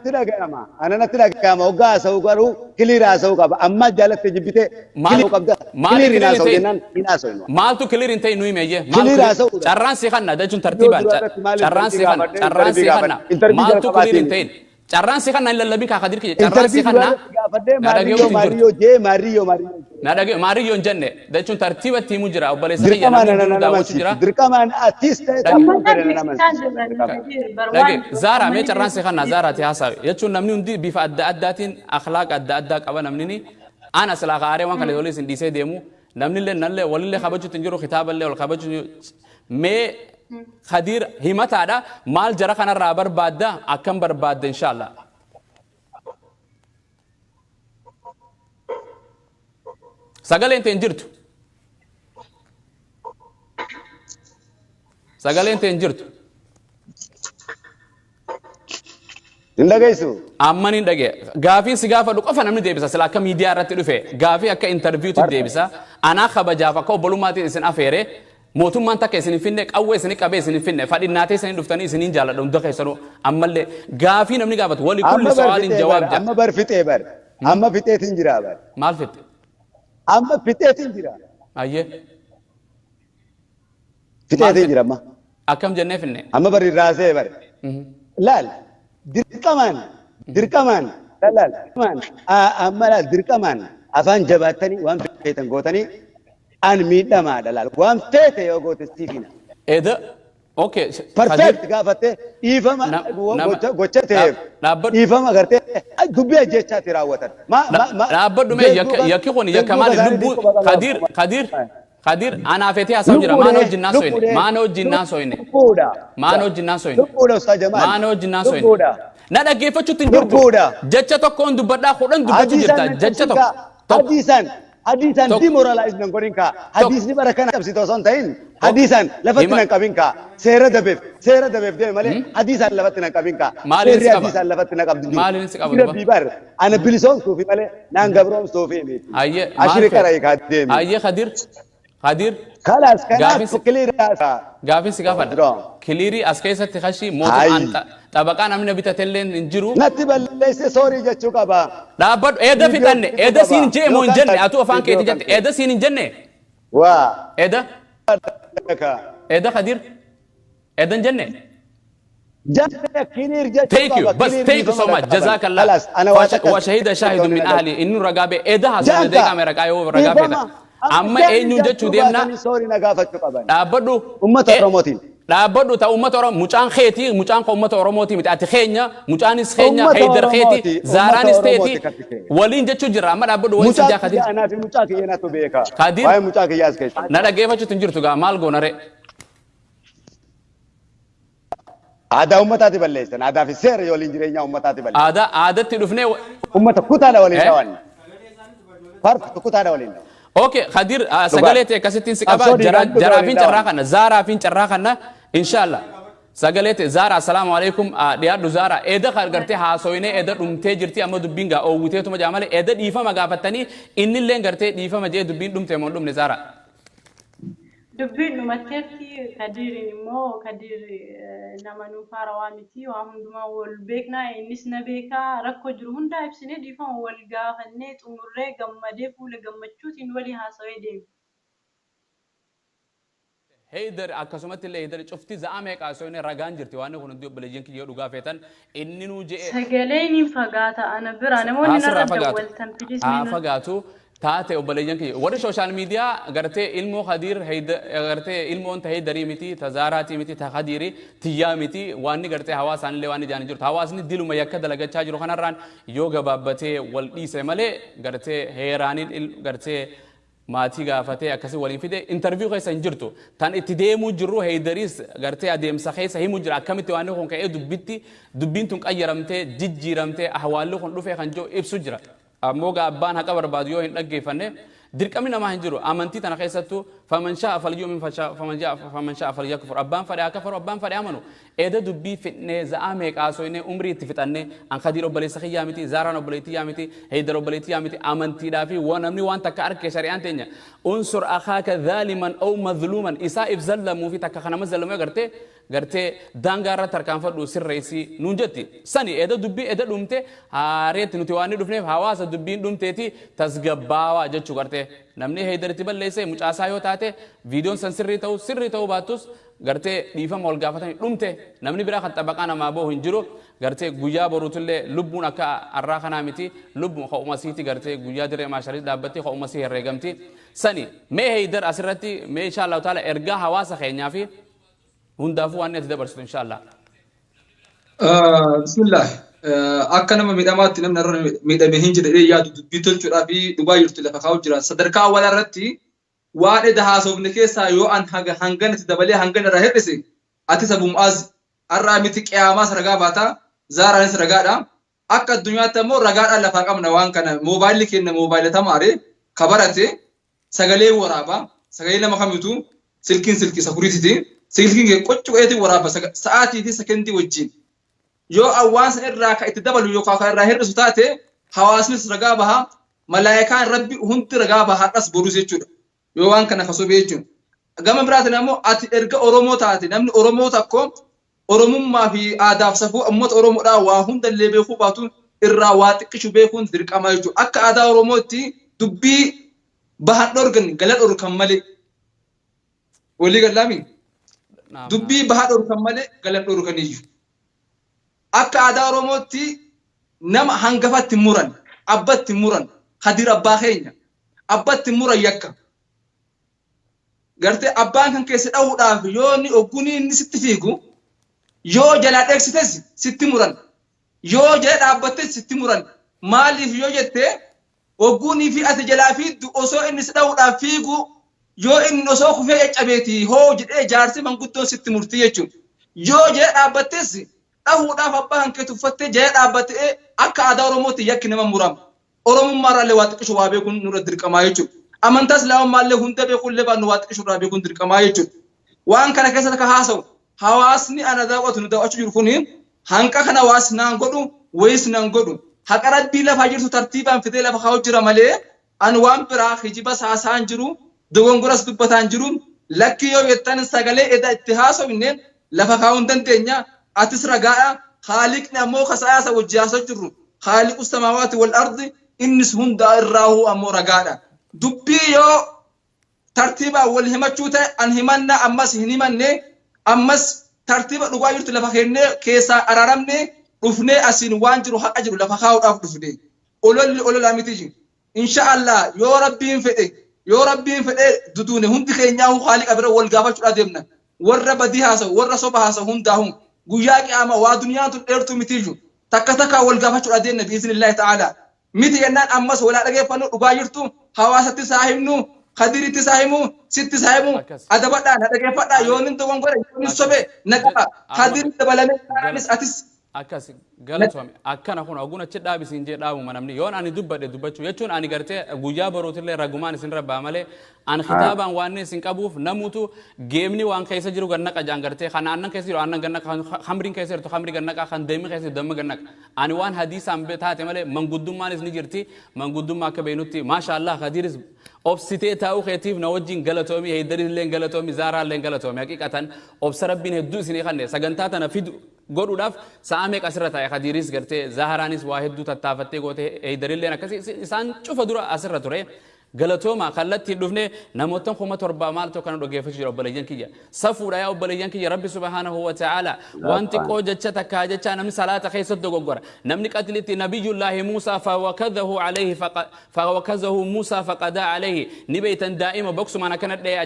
dhaga'ama hoggaa haasa'u garuu kiliira haasa'u qaba amma jaalatti jibbitee kiliira qabda kiliiriin haasa'u jennaan hin haasa'u maaltu kiliir hin ta'e nuyi meeyye carraan si kanna jechuun tartiibaan carraan si kanna maaltu kiliir hin ta'in carraan si kanna lallabii kaa kadir kiyya carraan si kanna maariyo jenne jechuun tartiibatti himuu jira obboleessa kiyya namni daawwachuu jira dirqamaan atis ta'e zaara mee carraan si kanna zaaraati haasawe jechuun namni hundi bifa adda addaatiin akhlaaq adda addaa qaba namni ana silaa kaaree waan kana yolis hin dhiisee deemu namni illee nallee walillee kabajuutti hin jiru kitaaballee wal kabajuu mee Khadir himataadha maal jara kanarraa barbaadda akkam barbaadda inshallah sagaleen ta'e jirtu hin dhageysu amman hin dhage gaafiin si gaafadhu qofa namni deebisa sila akka miidiyaa irratti dhufe gaafii akka interviewti deebisa anaa kabajaaf akka obbolummaatti isin afeere mootummaan takka isin finne qawwee isin qabee isin finne fadhinnaatee isin dhuftanii isin jaalladha hunda keessanuu ammallee gaafii namni gaafatu wali kulli su'aalin jawaab jaa amma bar fixee bar amma fixeetiin jira bar maal fitte amma fixeetiin jira ayye fixeetiin jira amma akkam jennee finne amma bar irraasee bar laal dirqamaan laal amma laal dirqamaan afaan jabaattanii waan feetan gootanii an miidhama dalal waan feete yoo goote siifina eda okay perfect gaafate dhiifama gocha ta'eef dhiifama gartee dubbii ajjechaatti raawwatan dhaabbadhu mee yakki kun yakka maali lubbuu Khadir anaafetee haasa'u jira maanoo jinnaa soyne maanoo jinnaa soyne na dhaggeeffachuutti hin jirtu jecha tokkoon dubbadhaa kudhan dubbachuu jirta jecha tokko hadisan demoralize nan godhin ka hadisni barakana qabsito son ta'in hadisan lafatti nan qabin ka seera dabeef deeme malee hadisan lafatti nan qabin ka seerri hadisan lafatti nan qabdu maaliin si qabu bibar ana bilisoon suufi malee naan gabroom suufi miti ashiri karai ka deeme ayye Khadir kalas kana kiliira gaafin si gaafadha kiliiri as keessatti kashi mootummaan tabaqaa namni bitatelleen hin jiru natti balleesse soorii jechuu qaba dhaabbadhu eeda fixanne eeda siin jee moo hin jenne atu afaan keeti jette eeda siin hin jenne waa eeda Khadir eeda hin jenne Thank you بس thank you so much جزاك الله وشهد شاهد من أهلي إنه رقابة إذا هذا دقيقة من رقايو رقابة amma eenyuun jechuu deemna dhaabbadhu ta ummata oromoo mucaan keeti mucaan ko ummata oromooti miti ati keenya mucaanis keenya haydar keeti zaaraanis teeti waliin jechuu jirra amma dhaabbadhu waliin sijaa Khadir mucaa kiyya natu beeka Khadir waa'ee mucaa kiyyaas keessa na dhaggeeffachuutti hin jirtu gaa maal goonare Aadaa uummataati balleessan. Aadaa fi seera yoo waliin jireenya uummataati balleessan. aadatti dhufnee Uummata kutaadha waliin dhawan. Farfa kutaadha waliin dhawan. okay Khadir sagalee ta'e akkasittiin si qaba jaraafin carraa kana zaaraafin carraa kana inshallah sagalee ta'e zaara assalaamu alaikum dhiyaadhu zaara eeda gartee haasoyinee eeda dhumtee jirti amma dubbiin gaa oowwiteetuma jaamale eeda dhiifama gaafattanii innillee gartee dhiifama jee dubbiin dhumte moo dhumne zaara dubbiin dhumatteetti Kadirin immoo Kadir nama nuufaa rawaa miti waa hundumaa wal beeknaa innis na beekaa rakkoo jiru hundaa ibsinee dhiifama wal gaafannee xumurree gammadee fuula gammachuutiin walii haasawee deemu. Heydar akkasumatti illee Heydar cufti za'a meeqaa soine ragaan jirti waan kun hundi obboleeyyan kiyya dhugaa feetan inni nuu je'e sagaleen hin fagaata ana bira namoonni narra dawwaltan fagaatu taate obboleeyyan kiyya warri sooshaal miidiyaa gartee ilmoo Khadir gartee ilmoon ta Heydarii miti ta Zaaraati miti ta Khadiri tiyyaa miti waanni gartee hawaasaan illee waan ijaan jirtu hawaasni diluma yakka dalagachaa jiru kanarraan yoo gabaabbatee wal dhiise malee gartee heeraaniin gartee maatii gaafatee akkasii waliin fide interview keessa hin jirtu tan itti deemuu jirru Heydariis gartee adeemsa keessa himuu jira akkamitti waan kun ka'ee dubbiin tun qayyaramtee jijjiiramtee ahwaalli kun dhufee kan jiru ibsu jira ammoo abbaan haqa barbaadu yoo hin dhaggeeffanne dirqamni namaa hin jiru amantii tana keessattuu faman sha'a falyu'min faman sha'a falyakfur abbaan fadhe akafaru abbaan fadhe amanu eeda dubbii fitnee za'a meeqaa soine umrii itti fixanne an Khadir obboleessa kiyyaa miti Zaaraan obboleettii miti Heydar obboleettii miti amantiidhaa fi namni waan takka arke shari'aan teenya unsur akhaaka zaaliman aw mazluman isaa if zallamuu fi takka kana mazallamuu gartee daangaa irratti tarkaanfadhu sirreessi nuun jetti sani eeda dubbii eeda dhumte haareetti nuti waan dhufneef hawaasa dubbiin dhumteeti tasgabbaawaa jechuu gartee namni Heydaritti balleesse mucaasaa yoo taate viidiyoon san sirrii ta'uu baattus gartee dhiifama wal gaafatanii dhumte namni biraa kan xabaqaa namaa boohu hin jiru gartee guyyaa boruutullee lubbuun akka arraa kanaa miti lubbuun ka'umasiiti gartee guyyaa dirree maashariis dhaabbattee ka'umasii herreegamti sani mee Heydar asirratti mee inshaallahu taala ergaa hawaasa keenyaa fi hundaafuu waan itti dabarsitu inshaallah. Bismillah akka nama miidhamaatti namni irra miidhamee hin jedhee yaadu dubbii tolchuudhaa fi dhugaa jirtu lafa kaa'u jira sadarkaa awwaalaa irratti waan edda haasofne keessaa yoo an hangana itti dabalee hangana irraa hir'ise ati sabu mu'aaz har'aa miti qiyaamaas ragaa baataa Zaaraanis ragaadha akka addunyaatti ammoo ragaadhaan lafaa qabna waan kana moobaayilli kenna moobaayila tamaare kabarate sagalee waraabaa sagalee nama kamitu silkiin silkii sakuriititi silkiin qoccu eetii waraaba sa'aatii fi sekendii wajjin yoo awwaansa irraa ka itti dabalu yookaan ka irraa hir'isu taate hawaasnis ragaa baha malaayikaan rabbi hundi ragaa baha har'as borus jechuudha yoo waan kana kasobee jechuudha. Gama biraatiin ammoo ati erga Oromoo taate namni Oromoo takko Oromummaa fi aadaaf safuu uummata Oromoodhaa waa hundallee beekuu baatu irraa waa xiqqishu beekuun dirqama jechuudha. Akka aadaa Oromootti dubbii bahan dhorgan gala dhorkan malee walii gallaami dubbii bahan dhorkan malee gala dhorkaniyyuu. Akka aadaa Oromootti nama hangafatti muran abbatti muran Khadir abbaa keenya abbatti muran yakka. Gartee abbaan kan keessa dha'uudhaaf yoo ni ogguun inni sitti fiigu yoo jalaa dheeksites sitti muran yoo jala dhaabbattes sitti muran maaliif yoo jettee ogguunii fi ati jalaa fiiddu osoo inni si dha'uudhaaf fiigu yoo inni osoo kufee caccabeeti hoo jedhee jaarsi manguddoon sitti murtii jechuudha. Yoo jala dhaabbattes dhahuudhaaf abbaa kan kee tuffattee jala dhaabbattee akka aadaa Oromootti yakki nama murama. Oromummaarraallee waa xiqqishu waa beekuun nurra dirqamaa jechuudha. Amantaas laawwamaallee hunda beekuullee baanu waa xiqqishu irraa beekuun dirqamaa jechuudha. Waan kana keessatti ka haasa'u hawaasni ana daawwatu nu daawwachuu jiru kuni hanqa kana hawaasni naan godhu wayis naan godhu haqa rabbii lafaa jirtu tartiibaan fidee lafa kaa'u jira malee an waan biraa hijiba saasaan jiru dogongoras dubbataan jiru lakki yoo jettan sagalee eda itti haasofneen lafa kaa'uu hin dandeenya atis ragaadha haaliqni ammoo kasaasa wajji haasa'u jirru haaliqu samaawaati wal ardi innis hundaa irraahu ammoo ragaadha dubbii yoo tartiibaan wal himachuu ta'e an himanna ammas hin himanne ammas tartiiba dhugaa jirtu lafa kennee keessaa araaramne dhufnee asiin waan jiru haqa jiru lafa kaa'uudhaaf dhufne ololli ololaa miti jiru inshaallah yoo rabbiin fedhe duduune hundi keenyaa haaliqa bira wal gaafachuudhaa deemna warra badii haasa'u warra soba haasa'u hundaa'u guyyaa qiyaama waa duniyaan tun dheertuu miti jiru takka wal gaafachuudhaa deemna biiznillaahi ta'ala miti jennaan ammas walaa dhageeffannu dhugaa jirtu hawaasatti saahibnu خديري تساهمو ست تساهمو هذا بدأ هذا كيف بدأ يومين تقوم قرر يومين سبع نكبة خديري تبلمي أمس أتس akkas galatoome akkana kun oguna ci dhaabi siin jee dhaabu manamni yoon ani dubbadhe dubbachuu jechuun ani gartee guyyaa barootillee ragumaan isin rabbaa malee an kitaabaan waan isin qabuuf namutu geemni waan keessa jiru gannaqa jaan gartee kan aannan keessa jiru aannan gannaqa khamriin keessa jiru khamri gannaqa kan deemi keessa jiru deemi gannaqa ani waan hadiisaan taate malee manguddummaan isni jirti manguddummaa akka beenutti maashaallah khadiris obsitee taa'u keetiif na wajjin galatoomi heyddarillee galatoomi zaaraallee galatoomi haqiqatan obsa rabbiin hedduu isinii kanne sagantaa tana fidu godhuudhaaf sa'a meeqa asirra taa'e khadiris gartee zaharaanis waa hedduu tattaafattee goote heyddarilleen akkasii isaan cufa dura asirra ture galatooma kallatti dhufne namoota kuma torba maaltu kana dhageeffachuu jira obboleeyyan kiyya safuudha yaa obboleeyyan kiyya rabbi subhanahu wa ta'ala wanti qoo jecha takka jecha namni salaata keessatti dogoggora namni qatlitti nabiyullahi Musa fawakazahu Musa faqada alayhi ni beeytan daa'ima boksuma kana dhee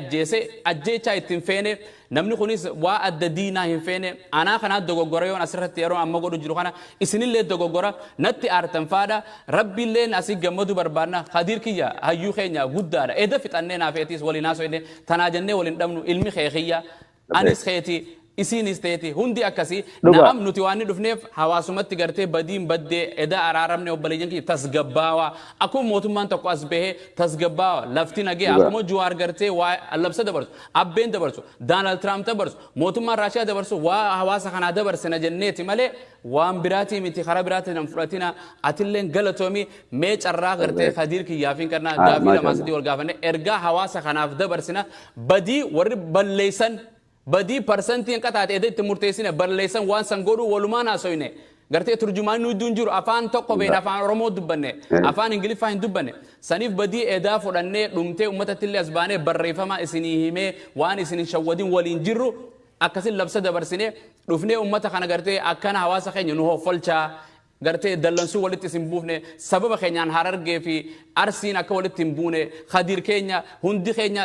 ajjeecha ittiin feene namni kunis waa adda diinaa hin feene anaa kana dogoggora yoon asirratti yeroo amma godhu jiru kana isinillee dogoggora natti aartan faadha rabbiillee asii gammadu barbaadna khadir kiyya hayyuu keenya guddaadha eda fixannee naafeetis waliin haasoo inni tanaa jennee waliin dhabnu ilmi kee kiyya anis keeti isinis teeti hundi akkasi naam nuti waan dhufneef hawaasumatti gartee badiin baddee eda araaramne obboleeyyan kiyya tasgabbaawa akkuma mootummaan tokko as bahee tasgabbaawa lafti nagee akkuma Juwaar gartee waa allabsa dabarsu abbeen dabarsu Donald Trump dabarsu mootummaan Raashiyaa dabarsu waa hawaasa kanaa dabarsina jenneeti malee waan biraatii miti karaa biraatii nan fudhatina atilleen galatoomi mee carraa gartee Khadir kiyyaafin kana gaafii lamaasiti wal gaafanne ergaa hawaasa kanaaf dabarsina badii warri balleessan badii parsantiin qataate edetti murteessine balleessan waan san godhu walumaan haasoyne gartee turjumaan nu jiru afaan tokko been afaan Oromoo dubbanne afaan Ingiliffaa hin dubbanne saniif badii edaa fudhannee dhumtee ummatattillee as baanee barreeffama isinii himee waan isin shawwadin waliin jirru akkasin labsa dabarsine dhufnee ummata kana gartee akkana hawaasa keenya nu hoffolchaa gartee dallansuu walitti isin buufne sababa keenyaan Harargee fi Arsiin akka walitti hin buune Khadir keenya hundi keenya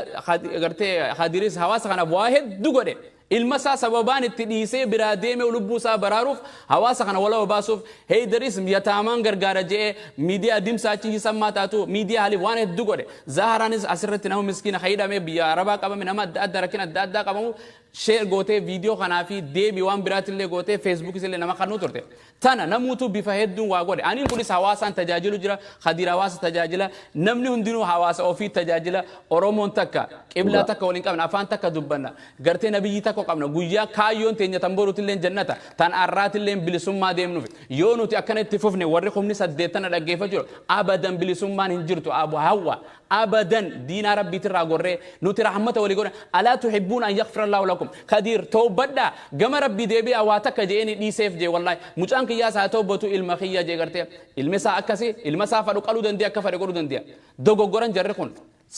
gartee Khadiris hawaasa kana waa hedduu godhe ilma isaa sababaan itti dhiisee biraa deemee lubbuu isaa baraaruuf hawaasa kana wala baasuuf Haydaris yataamaan gargaara jee miidiyaa dimsaachi hisammaa taatu miidiyaa haliif waan hedduu godhe Zaharaanis asirratti nama miskiina haydhamee biyya Arabaa qabame nama adda adda rakkina adda addaa qabamu share gootee viidiyoo kanaa fi deebii waan biraatillee gootee feesbuukis illee nama kannuu turte tana namuutu bifa hedduun waa godhe aniin kunis hawaasaan tajaajilu jira Khadir hawaasa tajaajila namni hundinuu hawaasa ofii tajaajila Oromoon takka qiblaa takka waliin qabna afaan takka dubbanna gartee nabiyyi takka qabna guyyaa kaayyoon teenya tamboruutillee jannata tan arraatillee bilisummaa deemnuuf yoo nuti akkana itti fufne warri humni 8 dhaggeeffachuu abadan bilisummaan hin jirtu abu hawa abadan diina rabbiitirraa gorree nuti rahmata walii godha alaa tuhibbuuna an yaghfira Allahu lakum Khadir toobadha gama rabbi deebi'a waa takka jeeni dhiiseef jee wallahi mucaan kiyyaa saa toobatu ilma kiyya jee gartee ilmi isaa akkasi ilma isaa fadhu qaluu dandi'a akka fadhe godhuu dandi'a dogoggoran jarri kun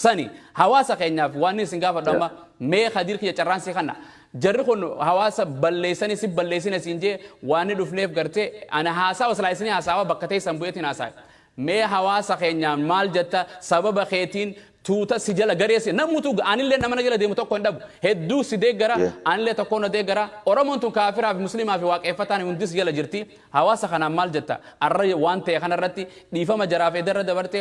sani hawaasa keenyaaf waan isin gaafadhu amma mee Khadir kiyya carraansii kana jarri kun hawaasa balleessanii si balleessina siin jee waan dhufneef gartee ana haasawa islaayisanii haasawa bakka ta'e sanbu'eetiin haasawa mee hawaasa keenyaan maal jetta sababa keetiin tuuta si jala gareesse namutu anillee nama jala deemu tokko hin dhabu hedduu si deeggara anillee tokko na deeggara Oromoon tun kaafiraa fi muslimaa fi waaqeffataan hundis jala jirti hawaasa kanaan maal jetta arra waan ta'e kanarratti dhiifama jaraaf edarra dabarte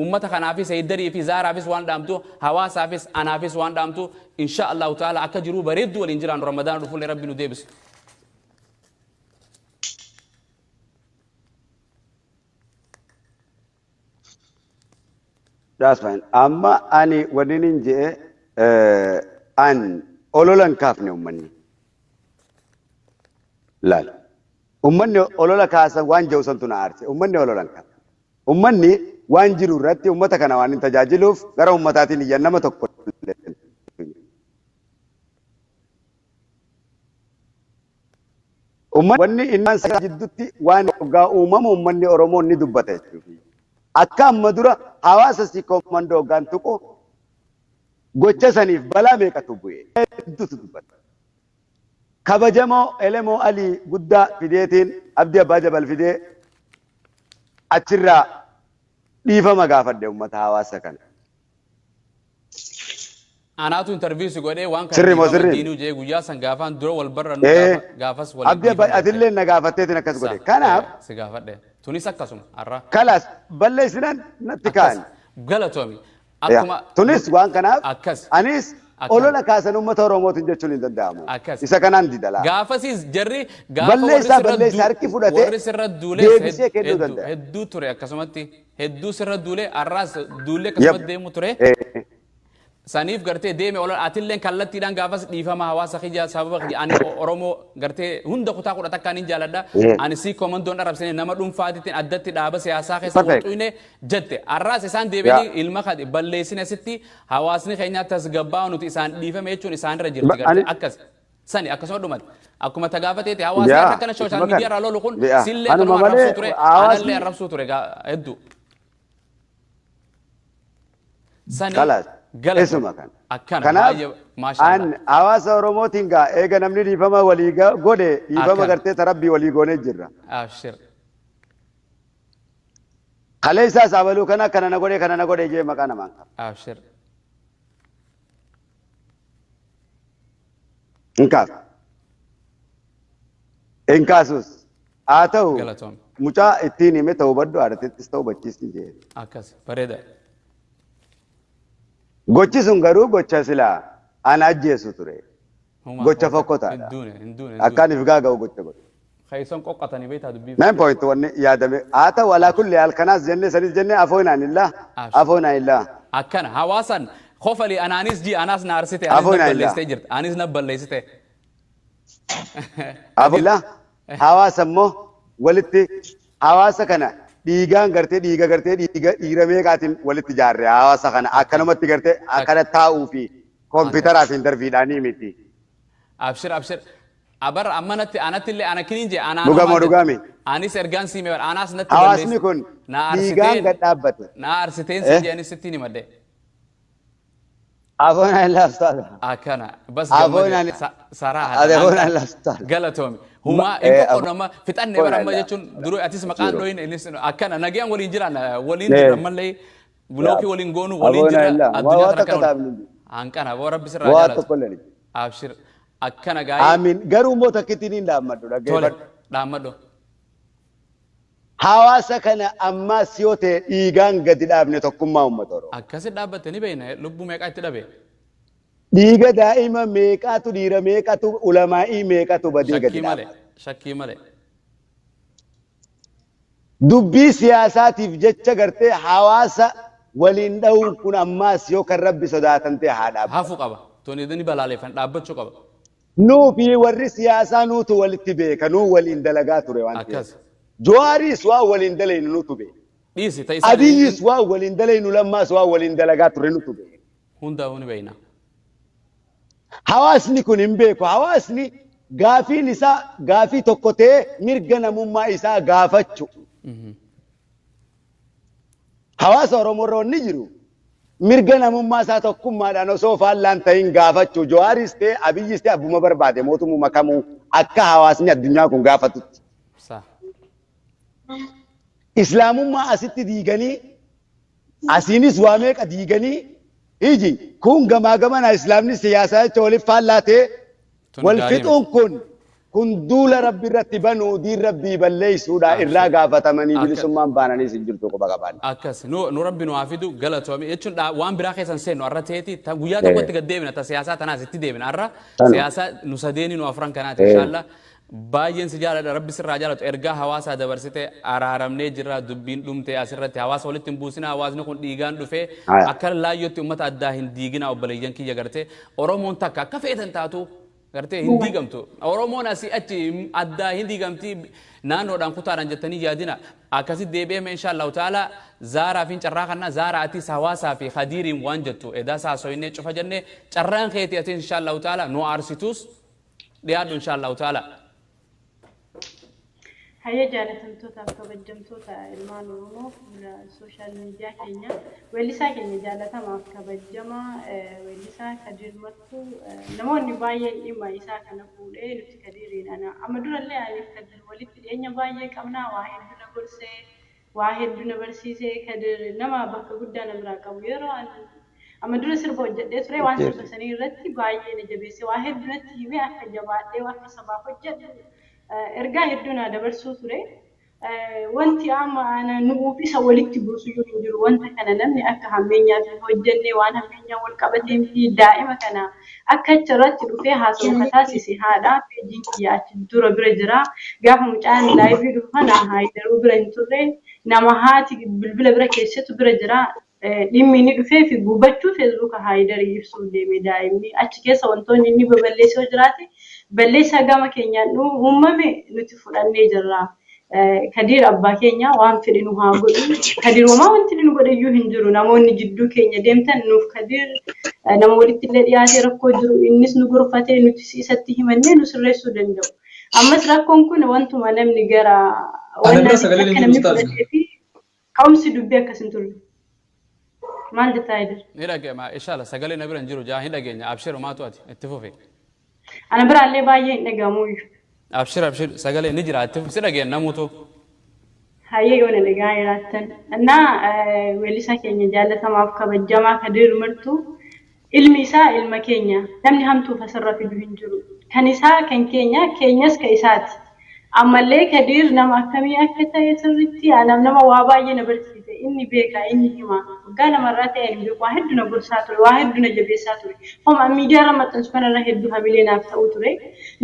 ummata kanaafis Haydarii fi Zaaraafis waan dhaamtu hawaasaafis anaafis waan dhaamtu insha Allah ta'ala akka jiru bareeddu waliin jiraan Ramadaan dhufulle rabbi nu deebisu That's fine. Amma ani wadinin je an ololan kaafne ummanni. Lal. Ummanni olola kaasan waan jawsan tuna aarse. Ummanni ololan kaaf. Ummanni waan jiru irratti ummata kana waan tajaajiluuf gara ummataatiin iyyan nama tokko. Ummanni innan sa jiddutti waan ogaa uumamu ummanni Oromoo ni dubbata jechuudha. Akka amma dura hawaasa si komandoo gantuqo gocha saniif balaa meeqatu bu'e hedduutu dubbata. Kabajamoo elemoo alii guddaa fideetiin abdii abbaa jabal fidee achirraa dhiifama gaafadhe ummata hawaasa kana. Anaatu interview si godhee waan kana diinuu jee guyyaa san gaafaan dura wal barra nu gaafas wal abdii abbaa atillee na gaafatteetiin akkas godhe. Kanaaf si gaafadhe tunis akkasuma arra. Kalas balleessinan natti kaan. Galatoomi akkuma tunis waan kanaaf akkas anis olola kaasan uummata Oromootiin jechuun hin danda'amu. akkas Isa kanaan didala. gaafasiis jarri Balleessaa harki fudhatee warri sirra duulee deebisee kennuu danda'a. hedduu ture akkasumatti hedduu sirra duulee arraas duulee akkasumatti deemu ture saniif gartee deeme olola atilleen kallattiidhaan gaafas dhiifama hawaasa kiyya sababa ani Oromoo gartee hunda kutaa kudha takkaan hin jaaladha ani si komandoon dharabsine nama dhuunfaatiitiin addatti dhaaba siyaasaa keessa wuxuune jette arraas isaan deebi'anii ilma kadi balleessine sitti hawaasni keenya tasgabbaa nuti isaan dhiifame jechuun isaan irra jirti gartee akkas sani akkasuma dhumate akkuma tagaafateeti hawaasni akkana social media irraa lolu kun sillee kanuma arrabsuu ture anallee arrabsuu ture hedduu sani Esuma kan. Kanaaf hawaasa Oromootiin gaa eega namni dhiifama walii godhe dhiifama gartee tarabbii walii goonee jirra. Abshir. Kalee isaas abaluu kana na godhe jee maqaa namaan qaba. Abshir. Inkaaf. Inkaasus haa ta'u mucaa ittiin hime ta'uu baddu haadhatettis ta'uu bachiisni jee. Akkas bareeda. Gochi sun garuu gocha silaa ana ajjeesu ture. Gocha fokkotaadha. Akkaan if gaaga'u gocha godhe. Khayson qoqqatanii beektaa dubbii. 9 point wanni yaadame. Haa ta'u alaa kulli halkanaas jennee sanis jennee afoonaan illaa. Akkana hawaasan khofali anaanis ji anaas na arsite anis na balleessite jirti. Anis na balleessite. Afoonaa hawaasa immoo walitti hawaasa kana dhiigaan gartee dhiira meeqaatiin walitti jaarre hawaasa kana akkanumatti gartee akkana taa'uu fi kompiitaraatiin darbiidhaanii miti. Abshir. Abar ammanatti anattillee ana kiniin jee ana dhugaami. Anis ergaan siime anas natti hawaasni kun dhiigaan gad dhaabbate. Na arsiteen si jee anis sittiin himadde. Afoonaa illaastaadha. Akkana bas gammade saraa galatoomi. Huma eko nama fitanne baramma jechuun duruu atis maqaan dhoyin akkana nagayaan waliin jiran waliin jiran mallee bulooki waliin goonu waliin jiran addunyaa tana kana hanqana boo rabbi sirraa jaalatu. Abshir akkana gaa'ee. Amiin garuu immoo takkittiin hin dhaammadhu dhaggeeffadhu. Dhaammadhu. Hawaasa kana ammaas yoo ta'e dhiigaan gadi dhaabne tokkummaa uummata Oromoo. Akkasi dhaabbatte ni beekna lubbuu meeqaa itti dhabe. Dhiiga daa'ima meeqaatu dhiira meeqatu ulamaa'ii meeqatu badii gadi dhaaba. Shakkii malee. Dubbii siyaasaatiif jecha gartee hawaasa waliin dha'uun kun ammaas yoo kan rabbi sodaatan ta'e haa dhaabatu. Hafuu qaba. Toni ni balaaleeffan dhaabbachuu qaba. Nuu fi warri siyaasaa nuutu walitti beeka nuu waliin dalagaa ture waan ta'eef. Akkas. Jawaaris waa waliin dalaynu nutu beeka. Dhiisi ta'is. Abiyyis waa waliin dalaynu lammaas waa waliin dalagaa ture nutu beeka. Hundaa'uu ni beekna. Hawaasni kun hin beeku. Hawaasni gaafiin isaa gaafii tokko ta'ee mirga namummaa isaa gaafachu. Hawaasa Oromoo irra wanni jiru mirga namummaa isaa tokkummaadhaan osoo faallaan ta'in gaafachuu Jawaaris ta'e Abiyyis ta'e abbuma barbaade mootummaa kamuu akka hawaasni addunyaa kun gaafatutti. Islaamummaa asitti diiganii asiinis waa meeqa diiganii iji kun gamaa gamana islaamni siyaasaa jecha waliif faallaa ta'e wal fixuun kun duula rabbi irratti banuu diin rabbii balleessuudha irraa gaafatamanii bilisummaan baananii sin jirtu qofa qaban. Akkas nu rabbi nu hafidu galatoome jechuun waan biraa keessan seennu arra ta'eeti guyyaa tokkotti gad deebina ta siyaasaa tanaas itti deebina arra siyaasaa nu sadeeni nu afran kanaati inshallah baay'een si jaaladha rabbi sirraa jaalatu ergaa hawaasaa dabarsite araaramnee jirra dubbiin dhumte asirratti hawaasa walitti hin buusina hawaasni kun dhiigaan dhufee akka laayyootti uummata addaa hin diigina obboleeyyan kiyya gartee Oromoon takka akka feetan taatu gartee hin diigamtu Oromoon asii achi addaa hin diigamti naannoodhaan kutaadhaan jettanii yaadina akkasitti deebi'eema inshaallahu ta'ala zaaraa fi carraa kanna zaaraa atis hawaasaa fi khadiiriin waan jettu edaa saasoyinee cufa jennee carraan keeti atis inshaallahu ta'ala nu aarsitus dhiyaadhu inshaallahu ta'ala. Hayya jaalatamtootaaf kabajamtoota ilmaan Oromoo sooshaal miidiyaa keenya weellisaa keenya jaalatamaaf kabajamaa weellisaa Kadir Martuu namoonni baay'ee dhimma isaa kana fuudhee nuti Kadiriin amma durallee aniif Kadir walitti dhiyeenya baay'ee qabnaa waa hedduu na gorsee waa hedduu na barsiisee Kadir nama bakka guddaa na biraa qabu yeroo amma dura sirba hojjedhee ture waan sirba sanii irratti baay'ee na jabeesse waa hedduu natti himee akka jabaadhee akka sabaaf hojjedhu ergaa hedduu na dabarsuu ture wanti amma ana nuuf isa walitti buusuyyuu hin jiru wanta kana namni akka hammeenyaa fi hojjennee waan hammeenyaa wal qabatee fi daa'ima kana akka achirratti dhufee haasa'u taasise haadha feejiin kiyya achi dura bira jira gaafa mucaan laayivii dhufana haayidaruu bira hin turre nama haati bilbila bira keessattu bira jira dhimmi inni dhufee fi gubachuu feesbuuka haayidarii ibsuu deeme daa'imni achi keessa wantoonni inni baballeessoo jiraate balleessaa gama keenyaan uumame nuti fudhannee jirra. Kadir abbaa keenya waan fedhe nu haa godhu kadir homaa wanti nu godhayyuu hin jiru namoonni jidduu keenya deemtan nuuf kadir nama walitti illee dhiyaatee rakkoo jiru innis nu gorfatee nuti isatti himannee nu sirreessuu danda'u ammas rakkoon kun wantuma namni gara Anabira sagalee ni jiru ustaaz. Ka'umsi dubbii akkas hin turre maal jettaa jedhu ni dhagema inshallah sagalee nabira hin jiru jaa hin dhageenya abshiru maatu ati itti fufi Anabira illee baay'ee hin dhagahamu abshir sagalee ni jira itti fufi si dhageenya namutu hayyee yoona dhagaa jiraattan እና weellisaa keenya jaallatamaaf kabajamaa kadir martu ilmi isaa ilma keenya namni hamtuuf asirra fidu hin jiru kan isaa kan keenyas ka isaati ammallee kadir nama akkamii akka ta'e sirriitti nama waa baay'ee na barsiise inni beeka inni hima waggaa namarraa ta'e inni beeku waa hedduu na gorsaa ture waa hedduu na jabeessaa ture homa miidiyaarra maxxansu kanarra hedduu hamilee naaf ta'uu ture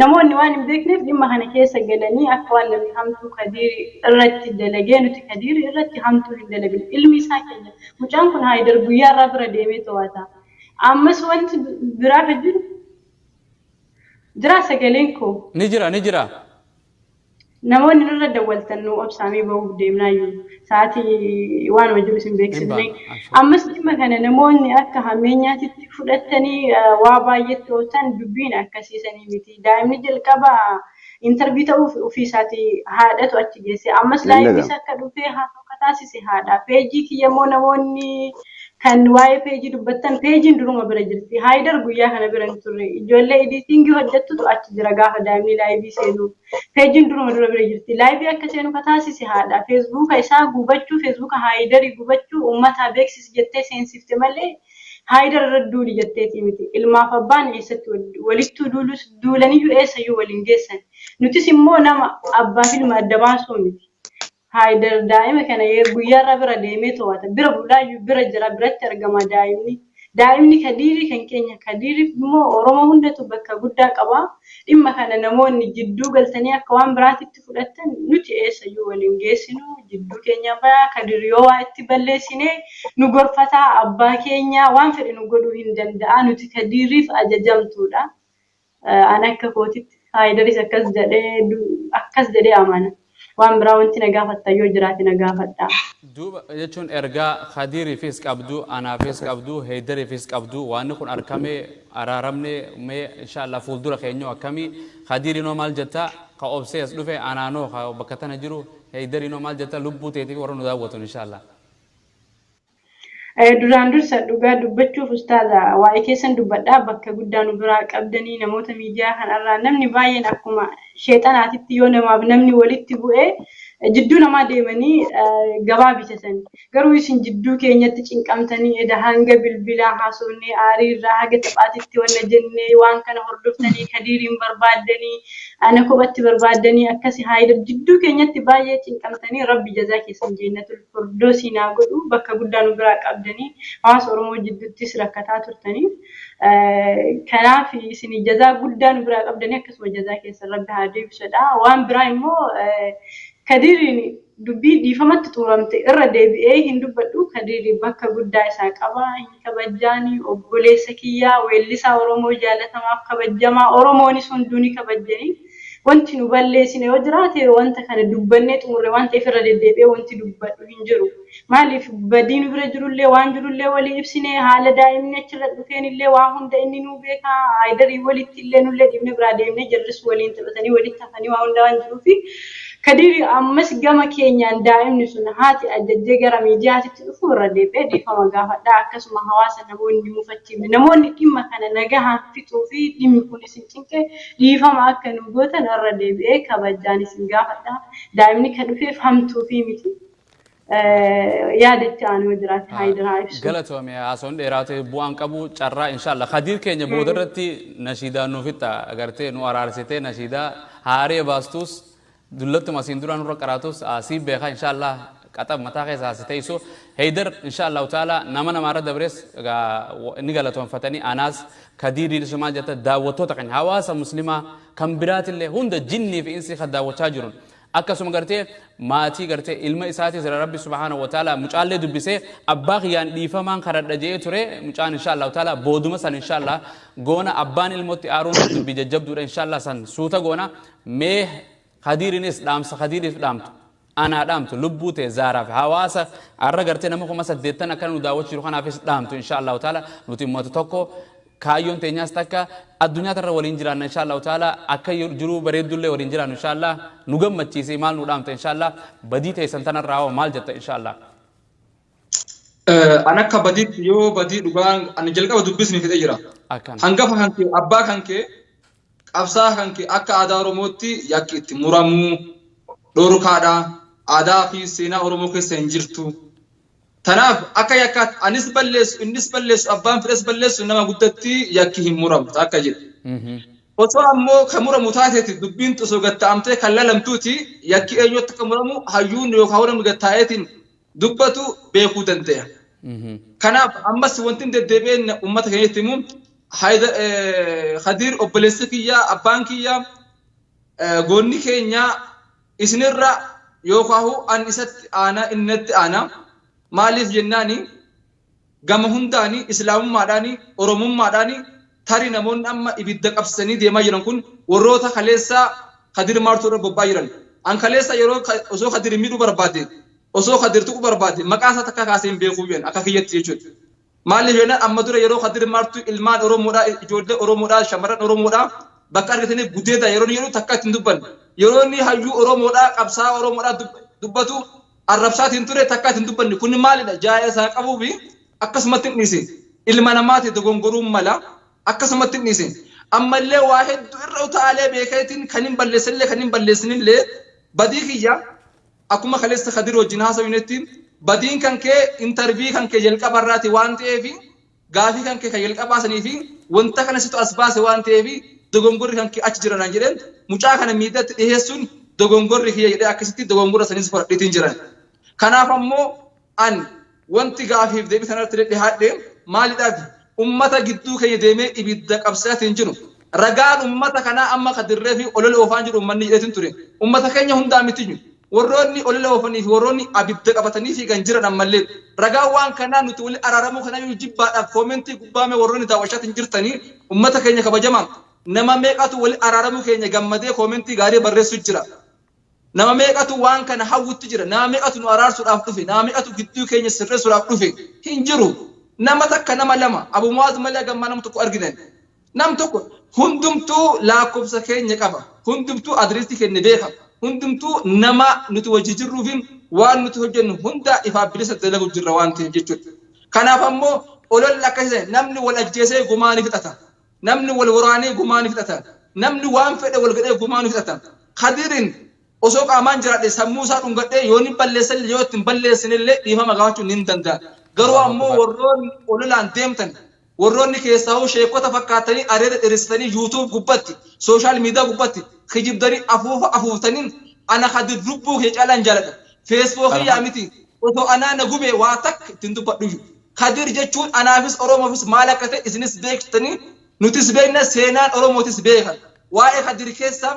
namoonni waan hin beekneef dhimma kana keessa galanii akka waan namni hamtuu kadir irratti dalagee nuti kadir irratti hamtuu hin dalagin ilmi isaa keenya mucaan kun haayidar guyyaarraa bira deemee to'ata ammas wanti biraa jiru jira sagaleen koo ni jira namoonni irra dawwaltan nu obsaamee bahuuf deemnaayyuu sa'aatii waan wajjin isin beeksifne ammas dhimma kana namoonni akka hammeenyaatitti fudhatanii waa baay'eetti hojjetan dubbiin akkasiisanii miti daa'imni jalqaba intarvii ta'uuf ofii isaatii haadhatu achi geesse ammas laayifis akka dhufee haasa'u taasise haadha peejii kiyyammoo namoonni kan waa'ee peejii dubbattan peejiin duruma bira jirti haayidar guyyaa kana bira hin turre ijoollee editingii hojjettutu achi jira gaafa daa'imni laayivii seenu peejiin duruma dura bira jirti laayivii akka seenu taasise haadha feesbuuka isaa gubachuu feesbuuka haayidarii gubachuu uummataa beeksisi jettee seensifte malee haayidar irra duuli jetteetii miti ilmaaf abbaan eessatti walittuu duulaniyyuu eessayyuu waliin geessan nutis immoo nama abbaa fi ilma adda baasuu miti haayidar daa'ima kana guyyaarra bira deemee to'ata bira bulaayyuu bira jira biratti argama daa'imni kadiiri kan keenya kadiiriif immoo oromoo hundatu bakka guddaa qaba dhimma kana namoonni jidduu galtanii akka waan biraatitti fudhatan nuti eessayyuu waliin geessinu jidduu keenya bayaa kadiir yoo waa itti balleessine nu gorfataa abbaa keenya waan fedhe nu godhuu hin danda'a nuti kadiiriif ajajamtuudha ana akka kootitti haayidaris akkas jedhee amana waan biraa wanti na gaafatta yoo jiraate na gaafadha. Duuba jechuun ergaa Khadiriifis qabdu anaafis qabdu Haydariifis qabdu waan kun arkamee araaramne mee inshallah fuuldura keenyu akkamii Khadirinoo maal jetta ka obsees dhufe anaanoo ka bakka tana jiru Haydarinoo maal jetta lubbuu teetiif warra nu daawwatu inshallah. Duraan dursa dhugaa dubbachuuf ustaaza waa'ee keessan dubbadhaa bakka guddaa nu biraa qabdanii namoota miidiyaa kanarraa namni baay'een akkuma sheexanaatitti yoo namaaf namni walitti bu'ee jidduu namaa deemanii gabaa bitatan garuu isin jidduu keenyatti cinqamtanii eda hanga bilbilaa haasofnee aarii irraa haga taphaatitti wanna jennee waan kana hordoftanii kadiiriin barbaaddanii ana kophatti barbaaddanii akkasi haayidar jidduu keenyatti baay'ee cinqamtanii rabbi jazaa keessan jeennatul firdoosii naa godhu bakka guddaa nu biraa qabdanii hawaasa oromoo jidduuttis rakkataa turtanii kanaaf isin jazaa guddaa nu biraa qabdanii akkasuma jazaa keessan rabbi haa deebisudha waan biraa immoo kadiiriin dubbii dhiifamatti xuuramte irra deebi'ee hin dubbadhu kadiiri bakka guddaa isaa qaba hin kabajaanii obboleessa kiyyaa weellisaa oromoo jaalatamaaf kabajamaa oromoonis hunduu ni kabajanii wanti nu balleessine yoo jiraate wanta kana dubbannee xumurre waan ta'eef irra deddeebi'ee wanti dubbadhu hin jiru maaliif badii nu bira jirullee waan jirullee walii ibsine haala daa'imni achirra dhufeen illee waa hunda inni nu beeka haayidarii walitti illee nullee dhiibne biraa deemnee jarris waliin taphatanii walitti hafanii waa hunda waan jiruufi kadiiri ammas gama keenyaan daa'imni sun haati ajajjee gara miidiyaatitti dhufu irra deebi'ee dhiifama gaafadhaa akkasuma hawaasa namoonni mufachiifne namoonni dhimma kana nagahaan fixuu fi dhimmi kun isin cinqee dhiifama akka nu gootan irra deebi'ee kabajaan isin gaafadhaa daa'imni kan dhufeef hamtuu fi miti yaadatti aanu jiraate haayidaraa ibsu. Galatoome haasawwan dheeraatu bu'aan qabu carraa inshallah kadiir keenya boodarratti nashiidaa nuufitta agartee nu araarsitee nashiidaa haaree baastus دلت ما سيندران رو قراتوس سيب بخا إن شاء الله كتاب متاخذ هستيسو هيدر إن شاء الله تعالى نمنا مرة دبرس نقلة وفتني أناس كديري لسما جت دعوتو تكن حواس مسلمة كم برات اللي هند جني في إنسي خد دعوة تاجرون أكسم قرتي ماتي قرتي علم إساتي زر ربي سبحانه وتعالى مجعل دبسه أباغ يعني ديفمان خرد رجيه ترى مجعل إن شاء الله تعالى بودو مثلا إن شاء الله قونا أبان الموت أرون بيججب دور إن شاء الله سن سوتا قونا مه خديرينس دامس خديريس دامت أنا دامت لبوت زارف حواسة أرى قرتي نمو خمسة ديتنا كانوا دعوة شروخنا في دامت إن شاء الله تعالى نتيم متتوكو كايون تنياس تكا الدنيا ترى ولينجران إن شاء الله تعالى أكيد جرو بريد دولة ولينجران إن شاء الله نقوم متشيسي مال ندامت إن شاء الله بديت سنتنا راو مال جت إن شاء الله أنا كبديت يو بديت دوغان أنا جلك أبغى دبسني في تجرا هنگا فهمتي أبا هنگا أبصار هنگا أكا أدارو موتي يكيت مرامو دورو كادا أدا في سينا أورمو كسنجرتو تناف أكا يكات أنيس بلس أبان فرس بلس إنما قدتي يكيه مرام تاكا جد وصو أمو كمرة متاتي دبين تسوغت تامتي كلالم توتي يكي أيو تكمرامو هيون يوكاورم قتايتين دبتو بيكو دنتي كناف أمس وانتين دبين أمتا كنيتمو هيدا خدير أبلسكيا أبانكيا غوني كينيا إسنرا يوكاهو أن إسات أنا إنت أنا مالف جناني جمهون داني إسلام ماداني أورمون ماداني ثاري نمون أما إبدك أبسني ديما يرانكون وروتا خليسا خدير مارتورا ببايران أن خليسا يرو أسو خدير ميرو بربادي أسو خدير توك بربادي مكاسا تكا كاسين بيخوين أكا كيت يجود مالف جنان أما دورا يرو خدير مارتو إلمان أورومودا جود أورومودا شمران أورومودا بكار كتني بوديدا يرو تكا تندوبان يروني هايو أورومودا أبسا أورومودا دبتو الربشات ينتوري تكات ينتوبن كل مال جاي ساقبو بي أكسمت نيسي المنامات تقوم قروم ملا أكسمت نيسي أما اللي واحد الرو تعالى بيكايتين خنين بلسن اللي بديكيا أكما خلصت خدير وجناس وينتين بدين كان كي انترفي كان كي جلقا براتي وانتي في غافي كان كي جلقا باسني في وانتا كان ستو أسباس وانتي في تقوم قرر كان كي أججران انجرين مجا كان ميدات إيهسون دغونغور هي يدا اكستي دغونغور سنيس فر ديتين جيران كانا فمو ان وانتي غافيف ديبي سنر تري هادي مالي داد امتا جدو كي ديمي ابيد قبساتين جنو رغان امتا كانا اما قدر في اولل وفانجر امني ديتين تري امتا كانيا هوندا ميتينو وروني اولل وفني وروني ابيد قبتني في غنجران امالي رغا وان كانا نتولي ارارمو كانا يجيبا كومنتي غبامي وروني داوشاتين جرتني امتا كانيا كبجما نما ميقاتو ولي ارارمو كانيا غمدي كومنتي غاري برسو جرا nama meeqatu waan kana hawwutti jira nama meeqatu nu araarsuudhaaf dhufe nama meeqatu gidduu keenya sirreessuudhaaf dhufe hin jiru nama takka nama lama abu muaz malee gamma nam tokko arginan nam tokko hundumtuu lakkoofsa keenya qaba hundumtuu adreesii keenya beeka hundumtuu nama nuti wajji jirruufin waan nuti hojjennu hunda ifaaf bilisa dalagu jirra waan ta'eef jechuudha kanaaf ammoo olol akkasii namni wal ajjeesee gumaani fixata namni wal waraanee gumaani fixata namni waan fedhe wal gadhee gumaani fixata khadirin osoo qaamaan jiraadhe sammuu isaa dhungadhee yoo ni balleessan yoo ittiin balleessinillee dhiifama gaafachuun ni danda'a. Garuu ammoo warroonni ololaan deemtan warroonni keessaa sheekota fakkaatanii areeda dheeressitanii yuutuub gubbatti sooshaal miidiyaa gubbatti kijibdanii afuuftaniin ana Khadir lubbuu kee caalaan jaaladha. Feesbuukii yaa miti osoo anaa na gubee waa takka ittiin dubbadhu. Khadir jechuun anaafis Oromoofis maal akka ta'e isinis beektanii nutis beekna seenaan Oromootis beekan. Waa'ee Khadir keessaa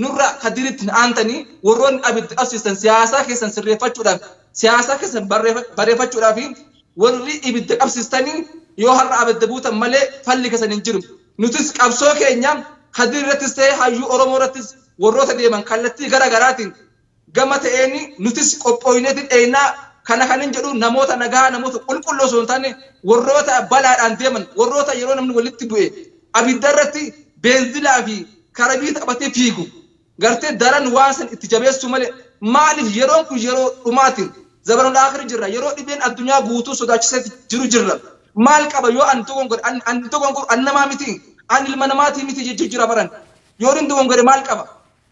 nurra Khadirit aantanii warroonni abidda qabsiisan siyaasa keessan sirreeffachuudhaaf siyaasa keessan bareeffachuudhaaf warri ibidda qabsiistanii yoo har'a abidda buutan malee falli keessan hin jiru. Nutis qabsoo keenya Khadir irrattis ta'ee hayyuu Oromoo irrattis warroota deeman kallattii gara garaatiin gama ta'een nutis qophooyineetiin dheenaa kana kanin jedhu namoota nagaa namoota qulqulloo osoo hin taane warroota balaadhaan deeman warroota yeroo namni walitti bu'e abidda irratti beenzilaa fi karabii taphatee fiigu. Gartee daran waan san itti jabeessu malee maaliif yeroon kun yeroo dhumaatiin zabanul aakhir jirra yeroo dhibeen addunyaa guutuu sodaachisee jiru jirra maal qaba yoo an dogongor an namaa miti an ilma namaatii miti jechuu jira baran yoo hin dogongore maal qaba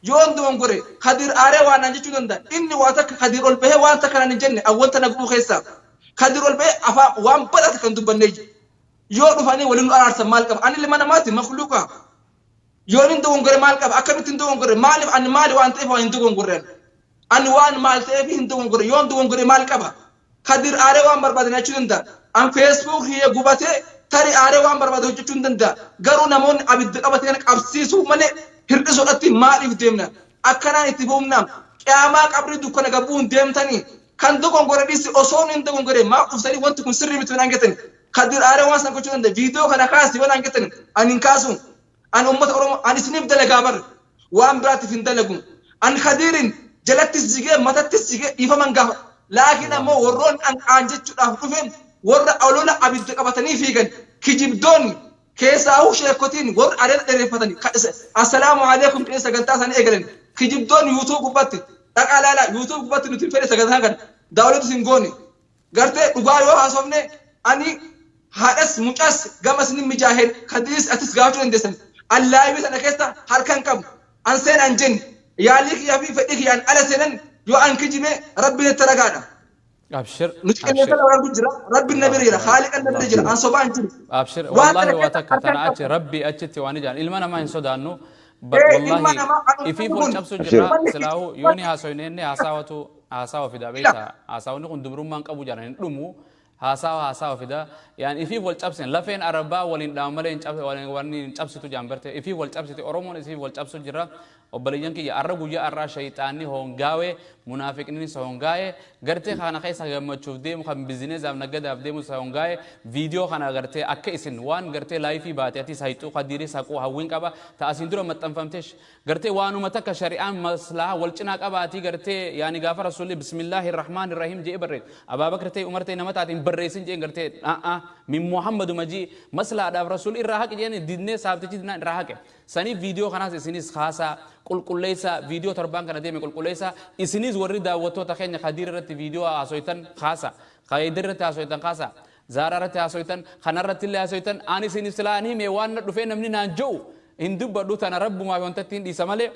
yoo hin dogongore Khadir aaree waan an jechuu danda'a inni waa takka Khadir ol bahee waan takka nan hin jenne awwanta naguu keessaa Khadir ol bahee afaan waan badhaate kan dubbannee yoo dhufanii waliin nu araarsan maal qaba an ilma namaatii makhluuqa yoon hin dogongore maal qaba akkamitti hin dogongore maaliif ani maali waan ta'eef hin dogongoreen ani waan maal ta'eef hin dogongore yoon dogongore maal qaba kadir aaree waan barbaade jechuu danda'a an Facebook hiyee gubatee tari aaree waan barbaade hojjechuu hin danda'a garuu namoonni abidda qabatee kana qabsiisuu malee hirdhisuudhatti maaliif deemna akkanaan itti boomnaam qiyaamaa qabrii dukkana gabbuun deemtanii kan dogongore dhisi osoo hin dogongore maaf dhuftanii wanti kun sirrii miti waan gettan kadir aaree waan san gochuu danda'a viidiyoo kana kaasi waan gettan ani hin kaasuun an ummata oromoo an isiniif dalagaa bar waan biraatiif hin dalagu an kadirin jalattis jigee matattis jigee dhiifaman gaafa laakiin ammoo warroon an jechuudhaaf dhufeen warra olola abidda qabatanii fiigan kijibdoonni keessaa sheekotiin warra adeera dheereffatanii assalaamu alaikum jedhee sagantaa isaanii eegalan kijibdoonni yuutuub gubbatti dhaqaa laala yuutuub gubbatti nuti fedhe sagantaa kan daawwatu hin goone gartee dhugaa yoo haasofne ani haadhas mucas gamas ni mijaaheen kadiis atis gaafachuu dandeessan allaahi sana keessa harkan qabu an seen an jenni yaalii kiyyaa fi fedhii kiyyaan ala seenan yoo an kijime rabbiin itti ragaadha. أبشر nuti kenneessa lawaan jira rabbiin nabira jira haaliqan nabira jira an sobaan jiru. أبشر والله واتك تنا أتي ربي أتي واني جان إلما ما ينسود عنه والله إفي فول نفسه جرا سلاهو يوني هاسويني هاساوة في دابيتا هاساوة نكون دمرون مان كابو جانا نلمو هاساوة في دا يعني إفي فول تابسين لفين أربعة ولين داملين تابس ولين ورني تابس تو جامبرته إفي فول تابس تي أرومون إفي فول تابس جرا وبليجان كي أربعة جا أربعة شيطاني هونغاوي منافقين سهونغاي غرتي خانا خيسا جم تشوف ديم خم بزنس أم نجد أبديم سهونغاي فيديو خانا غرتي أكيسن وان غرتي لايفي باتياتي سايتو خديري ساكو هاوين كابا تأسيندرو متنفهمتش غرتي وانو متك شريعة مصلحة والچناك أباتي غرتي يعني غافر رسولي بسم الله الرحمن الرحيم جي بريد أبا بكر تي عمر تي نمت آتين بريسين جي غرتي من محمد مجي مصلحة داف رسول الرحاك يعني دينه سابتي جدنا الرحاك سني فيديو خانا سينيس خاصة كل ليسا فيديو تربان كنا ديم كل ليسا إسنيز وريدا وتو تخين خدير رت فيديو أسويتن خاصة خايدر رت أسويتن خاصة زارا رت أسويتن خنار رت اللي أسويتن أني سنيس سلاني ميوان رفين مني نانجو هندو بدو تنا رب ما ينتتين دي سمالة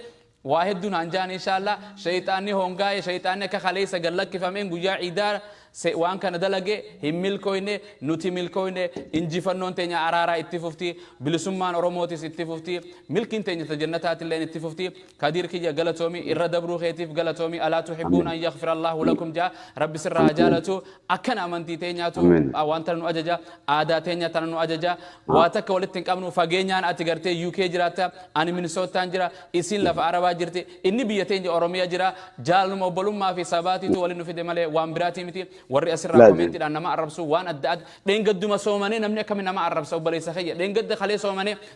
واحد دون أنجان إن شاء الله شيطاني هونغاي شيطاني كخليسة قالك كفامين بوجا عيدار وان كان دلقة هم ملكوينه نوتي ملكوينه إنجي فنون تاني عرارة اتفوفتي بلسمان أروموتيس اتفوفتي ملكين تاني تجنتات اللي اتفوفتي كدير كي جالتومي إردبرو خيتيف جالتومي ألا تحبون أن يغفر الله لكم جا رب سر جالتو أكن أمنتي تاني تو أوان ترنو أججا عادة تاني ترنو أججا واتك ولتين كمنو فجينيان أتجرتي UK جراتا أنا من صوت تانجرا إسين لف عربا جرتي إني بيتين أوروميا جرا جال مبلوم ما في سباتي تو ولنو في دمالة وامبراتي متي وري أسرع كومنتي أنا ما أعرف سو وان أداد دين قد ما سومني نمني كم أنا ما أعرف سو بليس خير دين قد خلي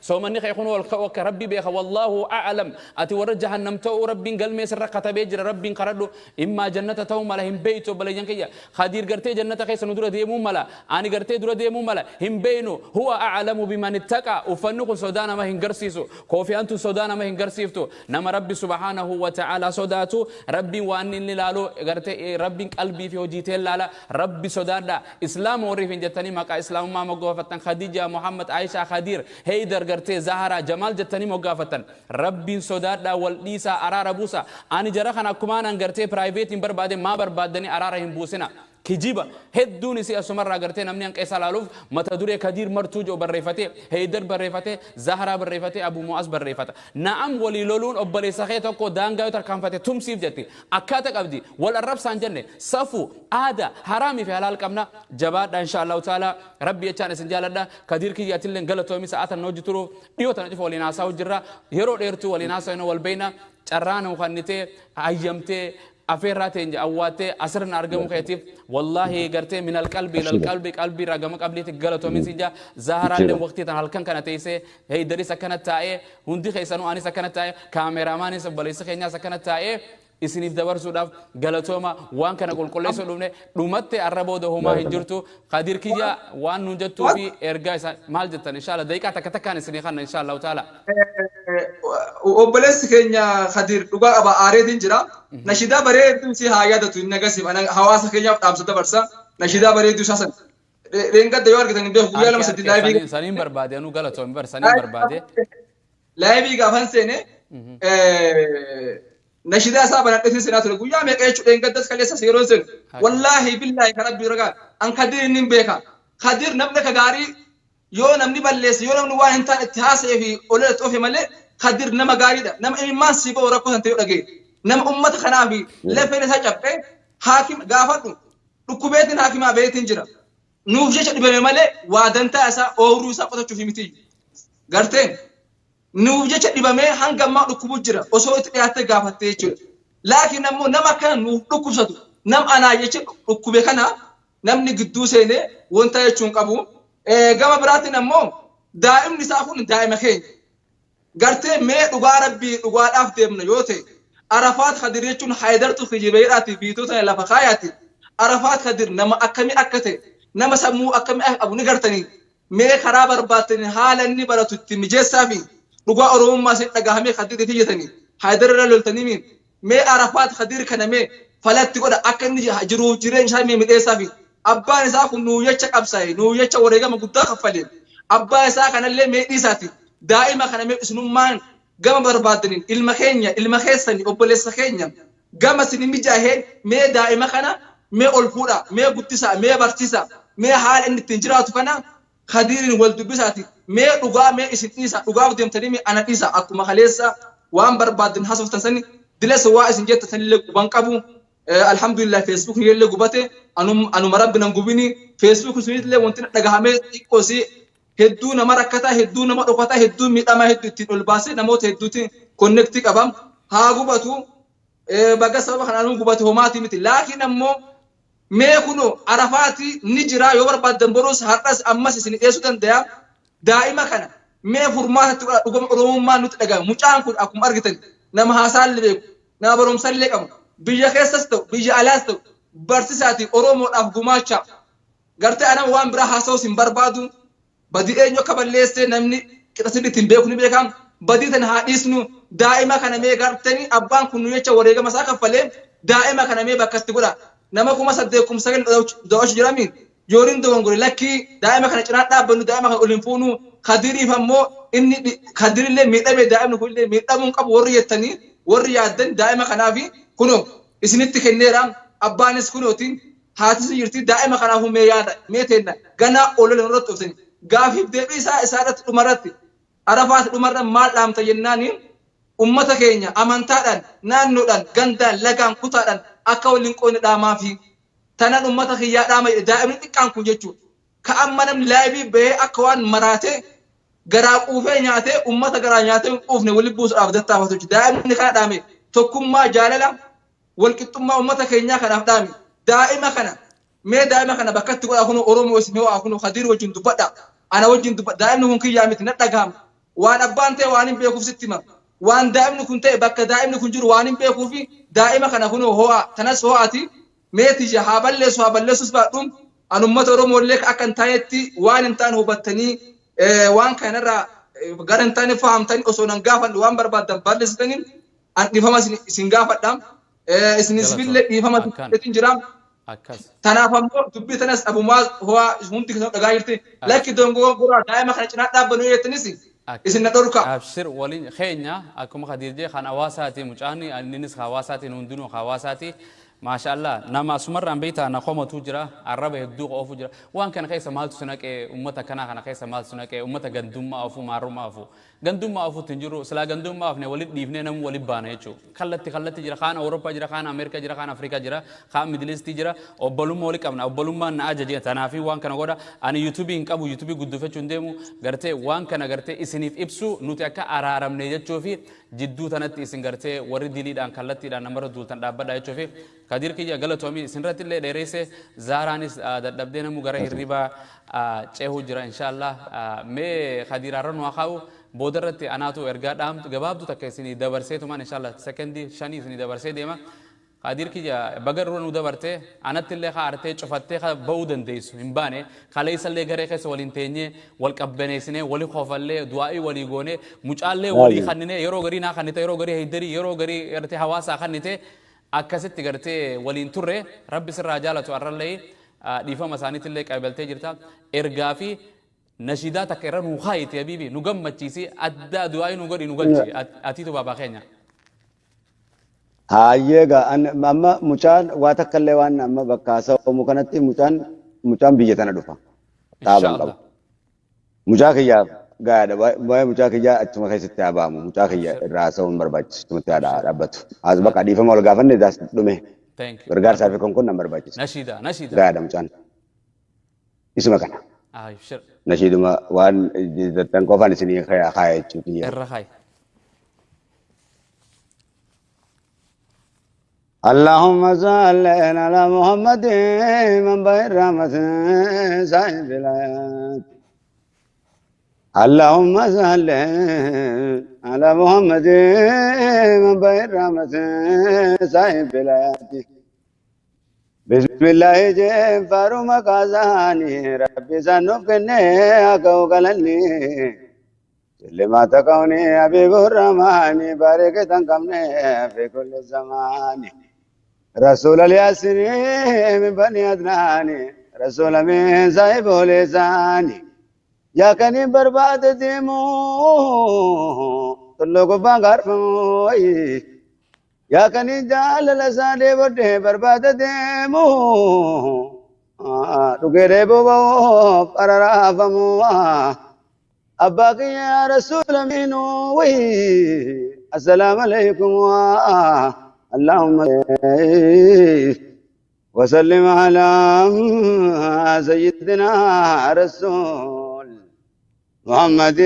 سومني خيخون والك ربي بيخ والله أعلم أتي ورد جهنم تو ربي قال ما يسرق كتبيجر ربي قرده إما جنة تو ملا هم بيتو بليجان كيا خدير قرتي جنة خيس ندور ديمو ملا أنا قرتي دور ديمو ملا هم بينو هو أعلم بمن اتقى وفنق سودانا ما هنجرسيسو كوفي أنتو سودانا ما هنجرسيفتو نما ربي سبحانه وتعالى سوداتو ربي وان لالو قرتي ربي قلبي في وجيته لالا ربي صداردا إسلام وريفين جتني مكا إسلام ما مقافتن خديجة محمد عائشة خدير هيدر قرتي زهرة جمال جتني مقافتن ربي صداردا والديسا أرار بوسا أنا جرخنا كمان قرتي برايفيت بربادي ما بربادني أرارهم بوسنا كجيبا هدوني سي أسمر راقرتي نمني أنك إسال ألوف متدوري كدير مرتوج وبريفتي هيدر بريفتي زهرة بريفتي أبو معاذ بريفتي نعم ولي لولون أبلي سخيتو كو دانغا يتركم فتي تم سيف جتي أكاتك أبدي والرب سانجنة صفو آدا حرامي في حلال كمنا جباد إن شاء الله تعالى ربي يجعل سنجالنا كدير كي يأتلن غلطو مي ساعات النوج ترو يو تنجف ولي ناسا وجرا يرو ديرتو ولي ناسا إنه والبينا جرانا وخانيتي أيامتي أفيراتي أواتي أسرنا أرجمو خيتيف والله قرتي من القلب إلى القلب قلبي رجمك قبلي تقلتو من سجى زهرة لهم وقتي تنهلكن كانت تيسي هي دري سكنت تاعي هندي خيسانو أني سكنت تاعي كاميرا ماني سبليس خينيا سكنت تاعي إسنيف دبر سوداف قلتوما وان كان أقول كل شيء لونه لومت أربعة دهما هنجرتو قدير كيا وان نجتو في إرجاء مال جتن إن شاء الله دايك تكتكان سنيخان إن شاء الله تعالى وبلس كينيا خدير لقى أبا آريدين جرا نشيدا بريد سي هايدا تو نجاسي أنا حواس كينيا أمسد برسا نشيدا بريد ساسن رينكا ديوار كده نبيه ويا لما سدي لايبي سنين بربادي أنو قلتهم بر سنين بربادي لايبي كافن سنة نشيدا سابنا تسي سنة تقول ويا ميكايش رينكا دس كليسا سيروسن والله بالله كرب بيرجع أن خدير نبيكا خدير نبنا كجاري يو نمني بالليس يو نمني وان إنت اتهاس في أولاد توفي ملء Khadir nama gaariidha. Nama ilmaan si ba'u rakkoo san ta'uu dhagee. Nama ummata kanaa fi lafeen isaa cabxee haakima gaafadhu. Dhukkubeetiin haakimaa beetiin jira. Nuuf jecha dhibame malee waa dantaa isaa ooruu isaa qotachuuf miti. Garteen nuuf jecha dhibamee hanga ammaa dhukkubuu jira osoo itti dhiyaattee gaafattee jechuudha. Laakiin ammoo nama kana nuuf dhukkubsatu nam anaa jecha dhukkube kana namni gidduu seenee wanta jechuun qabu. Gama biraatiin ammoo daa'imni isaa kun daa'ima keenya. Gartee mee dhugaa rabbii dhugaadhaaf deemna yoo ta'e Arafaat Khadir jechuun Haayidartu Kijibeedhaati biitota lafa kaayaati. Arafaat Khadir nama akkamii akka ta'e nama sammuu akkamii qabu ni gartanii mee karaa barbaattanii haala inni baratu itti mijeessaa fi dhugaa oromummaa isin dhagahamee Khadir itti jetanii Haayidar irra loltanii mee Arafaat Khadir kana mee falatti godha akka inni jiruuf jireenya isaa mee midheessaa fi abbaan isaa kun nuu jecha qabsaa'e nuu jecha wareegama guddaa kaffalee abbaa isaa kanallee mee dhiisaati daa'ima kana mee isinummaan gama barbaadaniin ilma keenya ilma keessanii obboleessa keenya gama isin mijaaheen mee daa'ima kana mee ol fuudha mee guddisaa mee barsiisaa mee haala inni ittiin jiraatu kana Khadirin wal dubbisaati mee dhugaa mee isin dhiisa dhugaaf deemtanii mee ana dhiisa akkuma kaleessa waan barbaadan haasoftan sani dilesa waa isin jetta sanillee quban qabu alhamdulillah Facebook illee gubate anuma rabbinan gubini Facebook sunillee wanti dhagahamee xiqqoo si hedduu nama rakkataa hedduu nama dhokataa hedduu miidhamaa hedduu ittiin ol baasee namoota hedduutiin connecti qabam haa gubatu baga sababa kanaan gubate homaati miti laakiin ammoo mee kuno Arafaati ni jira yoo barbaadan boros har'as ammas isin dhiyeessuu danda'a daa'ima kana mee furmaatatti dhugama oromummaan nuti dhaga'u mucaan kun akkuma argitan nama haasaallee beeku nama barumsallee qabu biyya keessas ta'u biyya alaas ta'u barsiisaati oromoodhaaf gumaacha gartee anam waan biraa haasa'uu sin barbaadu badii eenyu akka balleessee namni qixasin ittiin beeku ni beekam badii tan haa dhiisnu daa'ima kana mee gartanii abbaan kun nu jecha wareegama isaa kaffalee daa'ima kana mee bakkatti godha nama kuma 8 da'ochi jiramiin yooriin dogongore lakkii daa'ima kana cinaa dhaabbannu daa'ima kana olin fuunu Khadiriif ammoo inni Khadirillee miidhame daa'imni kunillee miidhamuun qabu warri jettanii warri yaaddan daa'ima kanaafi kunoo isinitti kenneera abbaanis kunootiin haatis jirti daa'ima kanaaf mee yaada mee teenna ganaa olola irratti oofsani gaafiif deebii isaadatti dhumarratti Arafaat dhumarra maal dhaamta jennaaniin ummata keenya amantaadhaan naannoodhaan gandaan lagaan kutaadhaan akka waliin qoonni dhaamaa fi tanan ummata kiyyaa dhaama daa'imni xiqqaan kun jechuudha. Ka amma namni laayibii bahee akka waan maraatee garaa quufee nyaatee ummata garaa nyaatee quufne waliin buusuudhaaf dattaafatu jechuudha. Daa'imni kana dhaame tokkummaa jaalala walqixxummaa ummata keenyaa kanaaf dhaame daa'ima kana mee daa'ima kana bakkatti godhaa kun Oromoo isin ho'aa kun Khadir wajjin dubbadha ana wajjin dubbadha daa'imni kun kiyyaa miti na dhagaama waan abbaan ta'e waan hin beekuuf sitti hima. Waan daa'imni kun ta'e bakka daa'imni kun jiru waan hin beekuufi daa'ima kana kun ho'aa tanas ho'aati meetija haa balleessus baadhuun an ummata Oromoolee akka hin taanetti waan hin taane hubattanii waan kanarraa gara hin taane fahamtanii osoo nan gaafanne waan barbaadan balleessitanii an dhiifama isin gaafadha isinis billee dhiifama isin jira tanaaf ammoo dubbii tanas abumaa ho'aa humti keessatti dhagaa jirti lakki dongoo goraa daa'ima kana cinaa dhaabbanuu jettanis isin na dhorka abshir waliin keenya akkuma Khadir jee kan hawaasaati mucaani innis hawaasaati hundinuu hawaasaati maashaallah nama asumarraan beeyta na qomatu jira arraba hedduu qoofu jira waan kana keessa maaltu sunaqee ummata kana keessa maaltu sunaqee ummata gandummaa ofu maarummaa ofu gandummaa ofu tinjiru sila gandummaa ofne walit dhiifnee namu walit baana jechuudha kallatti jira kaan Awurooppaa jira kaan Ameerikaa jira kaan Afrikaa jira kaan Midilistii jira obbolummaa wali qabna obbolummaan na ajaje tanaafi waan kana godha ani yuutuubii hin qabu yuutuubii guddifachuu hin deemu gartee waan kana gartee isiniif ibsu nuti akka araaramne jechuufi jidduu tanatti isin gartee warri diliidhaan kallattiidhaan namarra duultan dhaabbadha jechuufi Khadir kiyya galatoomi isinirratti illee dheereesse zaaraanis dadhabdee namu gara hirribaa ceehuu jira inshallah mee Khadir arranu akaa'u boodarratti anaatu ergaa dhaamtu gabaabdu takka isinii dabarseetumaan inshallah sekendii 5 isinii dabarsee deema Khadir kiyya bagarru nu dabarte anatti illee kaartee cufattee ba'uu dandeessu hin baane kaleessa illee garee keessa waliin teenyee wal qabbaneessinee wali qofallee du'aa'ii walii goonee mucaallee walii kannine yeroo garii naa kannite yeroo garii haydarii yeroo garii gartee hawaasaa kannite akkasitti gartee waliin turre rabbi sirraa jaalatu arrallee dhiifama isaaniitillee qabaltee jirta ergaa fi nashidaa takka irra nu kaayite habiibi nu gammachiisi adda du'aa'ii nu godhi nu galchi atiitu baabaa keenya. Hayyeega amma mucaan waa takka illee waan amma bakka haasa'amu kanatti mucaan biyya tana dhufa. Taaban qaba. Mucaa kiyyaaf gaada baay'ee mucaa kiyyaa achuma keessatti abaamu mucaa kiyya irraa sa'uun barbaachisu dhaabbatu as baqa dhiifama ol gaafanne daas dhume Thank you. gargaarsaa fi kun nan barbaachisu Nashiida. gaada mucaan isuma kana Abshir. nashiiduma waan jettan qofaan isinii kaaya jechuu kiyya Irra kaayi. اللهم صل على محمد من بين رحمة صاحب الآيات اللهم صل على محمد من بين رحمة صاحب الآيات بسم الله جفار مقازاني ربي سنفقني أكو قلني لما تكوني حبيب الرحمن بارك تنقمني في كل زمان رسول الياسر من بني أدنان رسول من صاحب لساني يا كني برباد ديمو تلوك بانغار فموي يا كني جال لساني بده برباد ديمو تغيري بوبو فررا فموا أباك يا رسول منو وي السلام عليكم اللهم وسلم على سيدنا رسول محمد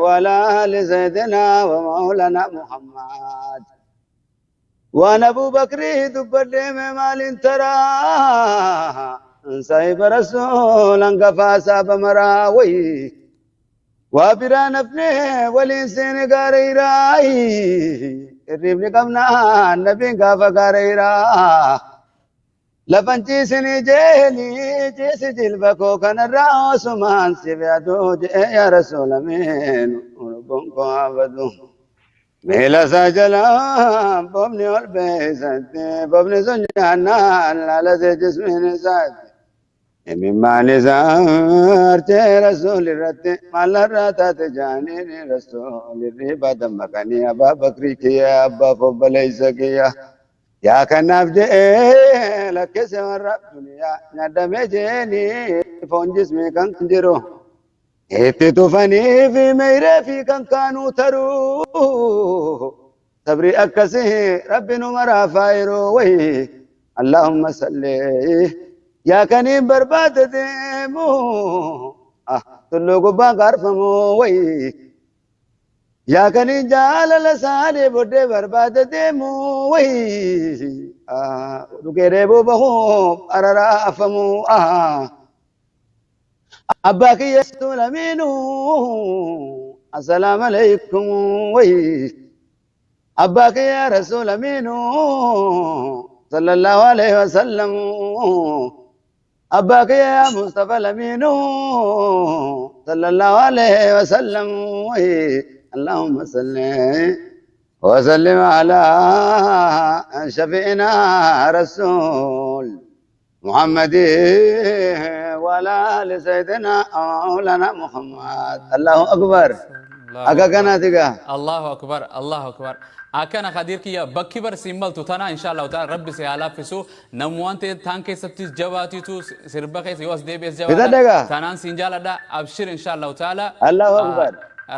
وعلى آل سيدنا ومولانا محمد وانا ابو بكر دبر مال ترى صاحب رسول انقفا ساب مراوي وابرا نفني والانسان قاريراي الريبني قمنا النبي قافا قاريرا لفنتي سني جيلي جيس جلبكو كان الراس مان سيبيادو يا رسول مين ونبنكو عبدو ميلا ساجلا بابني والبيساتي بابني سنجانا لا زي جسمي نساتي مما نزار رسول الرتي مال الراتات جاني رسول الريبا دمكني أبا بكري كيا أبا فبليس كيا يا كناف جئ لك سمر الدنيا ندم جيني فون جسمي كان جرو اتتفني في ميري في كان كانوا ترو صبري أكسه ربي نمرا فايرو وي اللهم صل يا كني برباد ديمو تلو قبا غرفمو وي يا كني جال لساني بودي برباد ديمو وي ركيري بوبهو أرارا أفمو أباك يستول منو السلام عليكم وي أباك يا رسول منو صلى الله عليه وسلم أباك يا مصطفى الأمينو صلى الله عليه وسلم اللهم صل وسلم على شفينا رسول محمد وعلى آل سيدنا مولانا محمد الله أكبر أكاكنا تيجا الله أكبر الله أكبر أكان خدير كيا بكبر سيمبل تطنا إن شاء الله تعالى رب سيالا فيسو نموان تانك ستيس جواتي تو سربك يوس دي بيس جواتا تنان سينجالا دا أبشر إن شاء الله تعالى الله أكبر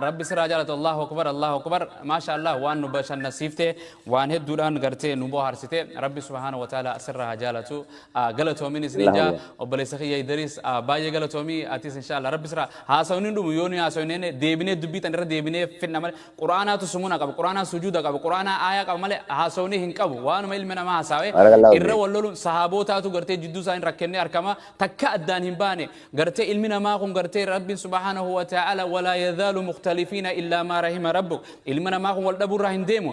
رب سراجالة الله أكبر الله أكبر ما شاء الله وان نبشر نصيفته وان هدوران غرتي نبو هرسته رب سبحانه وتعالى أسرها جالته غلطو من سنجا وبلسخي يدرس باي غلطو مي أتيس إن شاء الله رب سرا هاسونين دو ميوني هاسونين ديبني دبي تنر ديبني في النمل قرآن تسمونا كاب قرآن سجود كاب قرآن آية كاب مال هاسوني هنكاب وان ميل من ما هساوي إرّا واللون صحابوتا تو غرتي جدو ساين ركني أركما تكا أدان هنباني غرتي علمنا ما هم غرتي رب سبحانه وتعالى ولا يزال مختلفين إلا ما رحم ربك علمنا ما هم والدبور راهن ديمو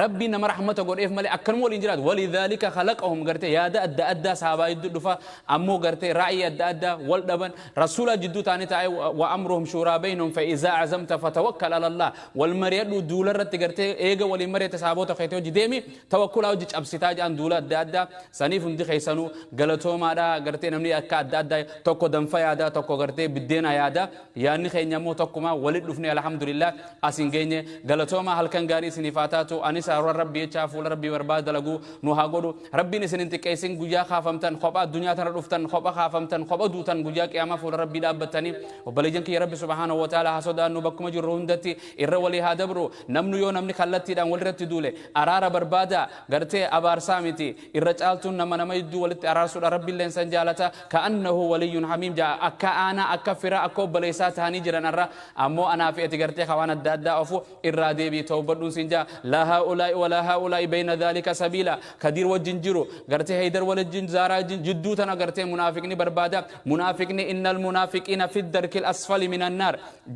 ربي نما رحمته قول إيه مالي أكرم والإنجيلات ولذلك خلقهم قرتي يا دا أدى صحابة يدفع أمو قرتي رعي أدى والدبن رسول جدو تاني تعي وأمرهم شورى بينهم فإذا عزمت فتوكل على الله والمريض دولار قرتي إيجا ولمريض صحابة خيتو جديمي توكل أو جيش أبسطاج عن دولار أدى سنيف دي خيسانو غلطو ما دا قرتي نمني أكا أدى توكو دنفا يادا توكو قرتي بدينا يادا يعني خي نمو توكو ما ولد لفني الحمد لله أسنجيني غلطو ما هل كان غاري سنفاتاتو duraanis arwar rabbii jecha fuula rabbii barbaada dalaguu nu haa godhu rabbiin isin hin xiqqeessin guyyaa kaafamtan kophaa addunyaa tana dhuftan kophaa kaafamtan kophaa duutan guyyaa qiyaamaa fuula rabbii dhaabbattanii obboleeyyan kiyya rabbi subhaanahu wa ta'ala haa sodaannu bakkuma jirru hundatti irra walii haa dabru namni yoo namni kallattiidhaan walirratti duule araara barbaada gartee abaarsaa miti irra caaltuun nama idduu walitti araarsuudha rabbiilleen san jaalata ka'annahu waliyyun hamiim jaa akka aanaa akka fira akka obboleessaa ta'anii jiran irra ammoo anaa fi ati gartee hawaan adda addaa ofu irraa deebii tawbadhuun sin jaa laa haa'ulaa'i walaa haa'ulaa'i bayna dhaalika sabiila kadiir wajjin jiru gartee haydar wajjin zaaraa jidduu tana gartee munaafiqni barbaada munaafiqni innal munaafiqiina fi darkil asfali minan naar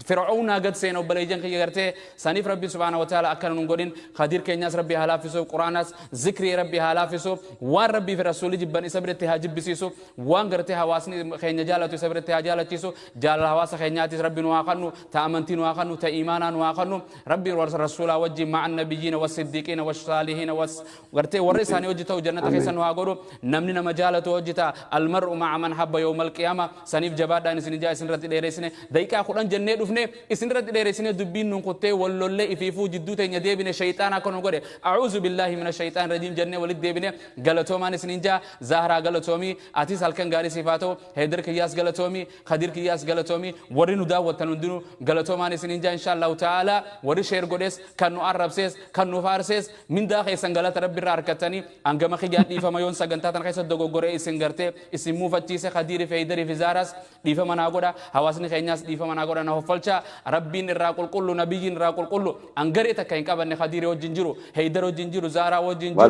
fir'auna gad seen obboleeyyan kiyya gartee saniif rabbi subhaanahu wa ta'ala akkana nun godhin kadiir keenyaas rabbi haa laafisuuf qur'aanas zikrii rabbi haa laafisuuf waan rabbii fi rasuulli jibban isa biratti haa jibbisiisuuf waan gartee hawaasni keenya jaalatu isa biratti haa jaalachiisu jaalala hawaasa keenyaatis rabbi nu haa kannu ta amantii nu haa kannu ta iimaanaa nu haa kannu rabbi rasuulaa wajjin ma'a annabiyyiina wasiddiqiina wassaalihiina gartee warri isaanii hojii ta'u jannata keessa nu haa godhu namni nama jaalatu hojii ta'a almar'u ma'a man habba yawmal qiyaama saniif jabaadhaan isin ijaa isin irratti dheereessine daqiiqaa 10 jennee dhufne isin irratti dheereessine dubbiin nun kuttee wallollee ifiifuu jidduu teenya deebine shayxaan akka nu godhe a'uuzu billaahi mina shayxaan rajiim jennee walitti deebine galatoomaan isin ijaa zahraa galatoomii atis halkan gaarii siif haa ta'u heedar kiyyaas galatoomii kadir kiyyaas galatoomii warri nu daawwattan hundinuu galatoomaan isin ijaa inshaallahu ta'ala warri sheer godhes kan nu arrabsees kan nu faarsees mindaa keessan galata rabbi irraa harkattanii hangama kiyyaa dhiifama yoon sagantaa tan keessa dogoggoree isin gartee isin muufachiise kadiiri fi heedari fi zaaras dhiifama naa godha hawaasni keenyaas dhiifama naa godha na hoffalcha rabbiin irraa qulqullu nabiyyiin irraa qulqullu angaree takka hin qabanne kadiiri wajjin jiru heedar wajjin jiru zaaraa wajjin jiru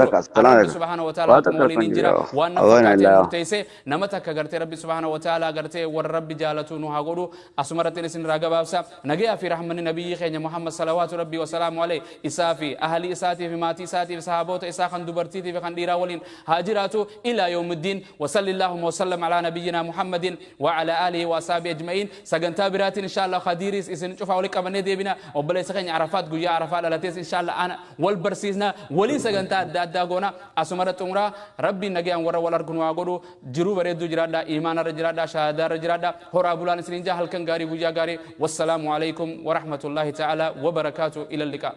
rabbi subhaanahu wa ta'ala akkuma waliin jira waan na fakkaatee murteessee nama takka gartee rabbi subhaanahu wa ta'ala gartee warra rabbi jaalatu nu haa godhu asuma irratti isin irraa gabaabsa nagayaa fi rahmanni nabiyyi keenya muhammad salawaatu rabbi wasalaamu alayhi isaa fi ahlii isaatii fi maatii isaatii fi sahaboota isaa kan dubartiitii fi kan dhiiraa waliin haa jiraatu ilaa yawmiddiin wasalli allahumma wasallam ala nabiyyina muhammadin wa ala alihi wa ashabihi ajma'in sagantaa biraatiin inshallah khadiris isin cufa wali qabannee deebina obboleessa keenya arafaat guyyaa arafaa dhalatees inshallah ana wal barsiisna waliin sagantaa adda addaa goona asuma irratti umuraa rabbiin nagayaan warra wal argu nu haa godhu jiruu bareedduu jiraadha iimaanarra jiraadha shahaadaarra jiraadha horaa bulaan isin jaa halkan gaarii guyyaa gaarii wassalaamu alaykum wa rahmatullahi ta'ala wa barakaatu ila liqa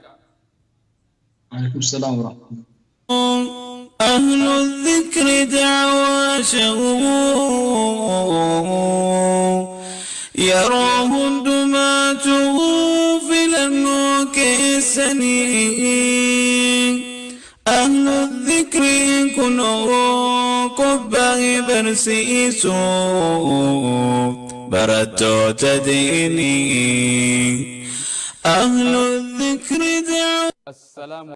عليكم السلام ورحمة الله أهل الذكر دعوى شغوف يراهم دماته في الأنوك السنين أهل الذكر كنوا قبه برسيسو برتو تديني أهل الذكر دعوى السلام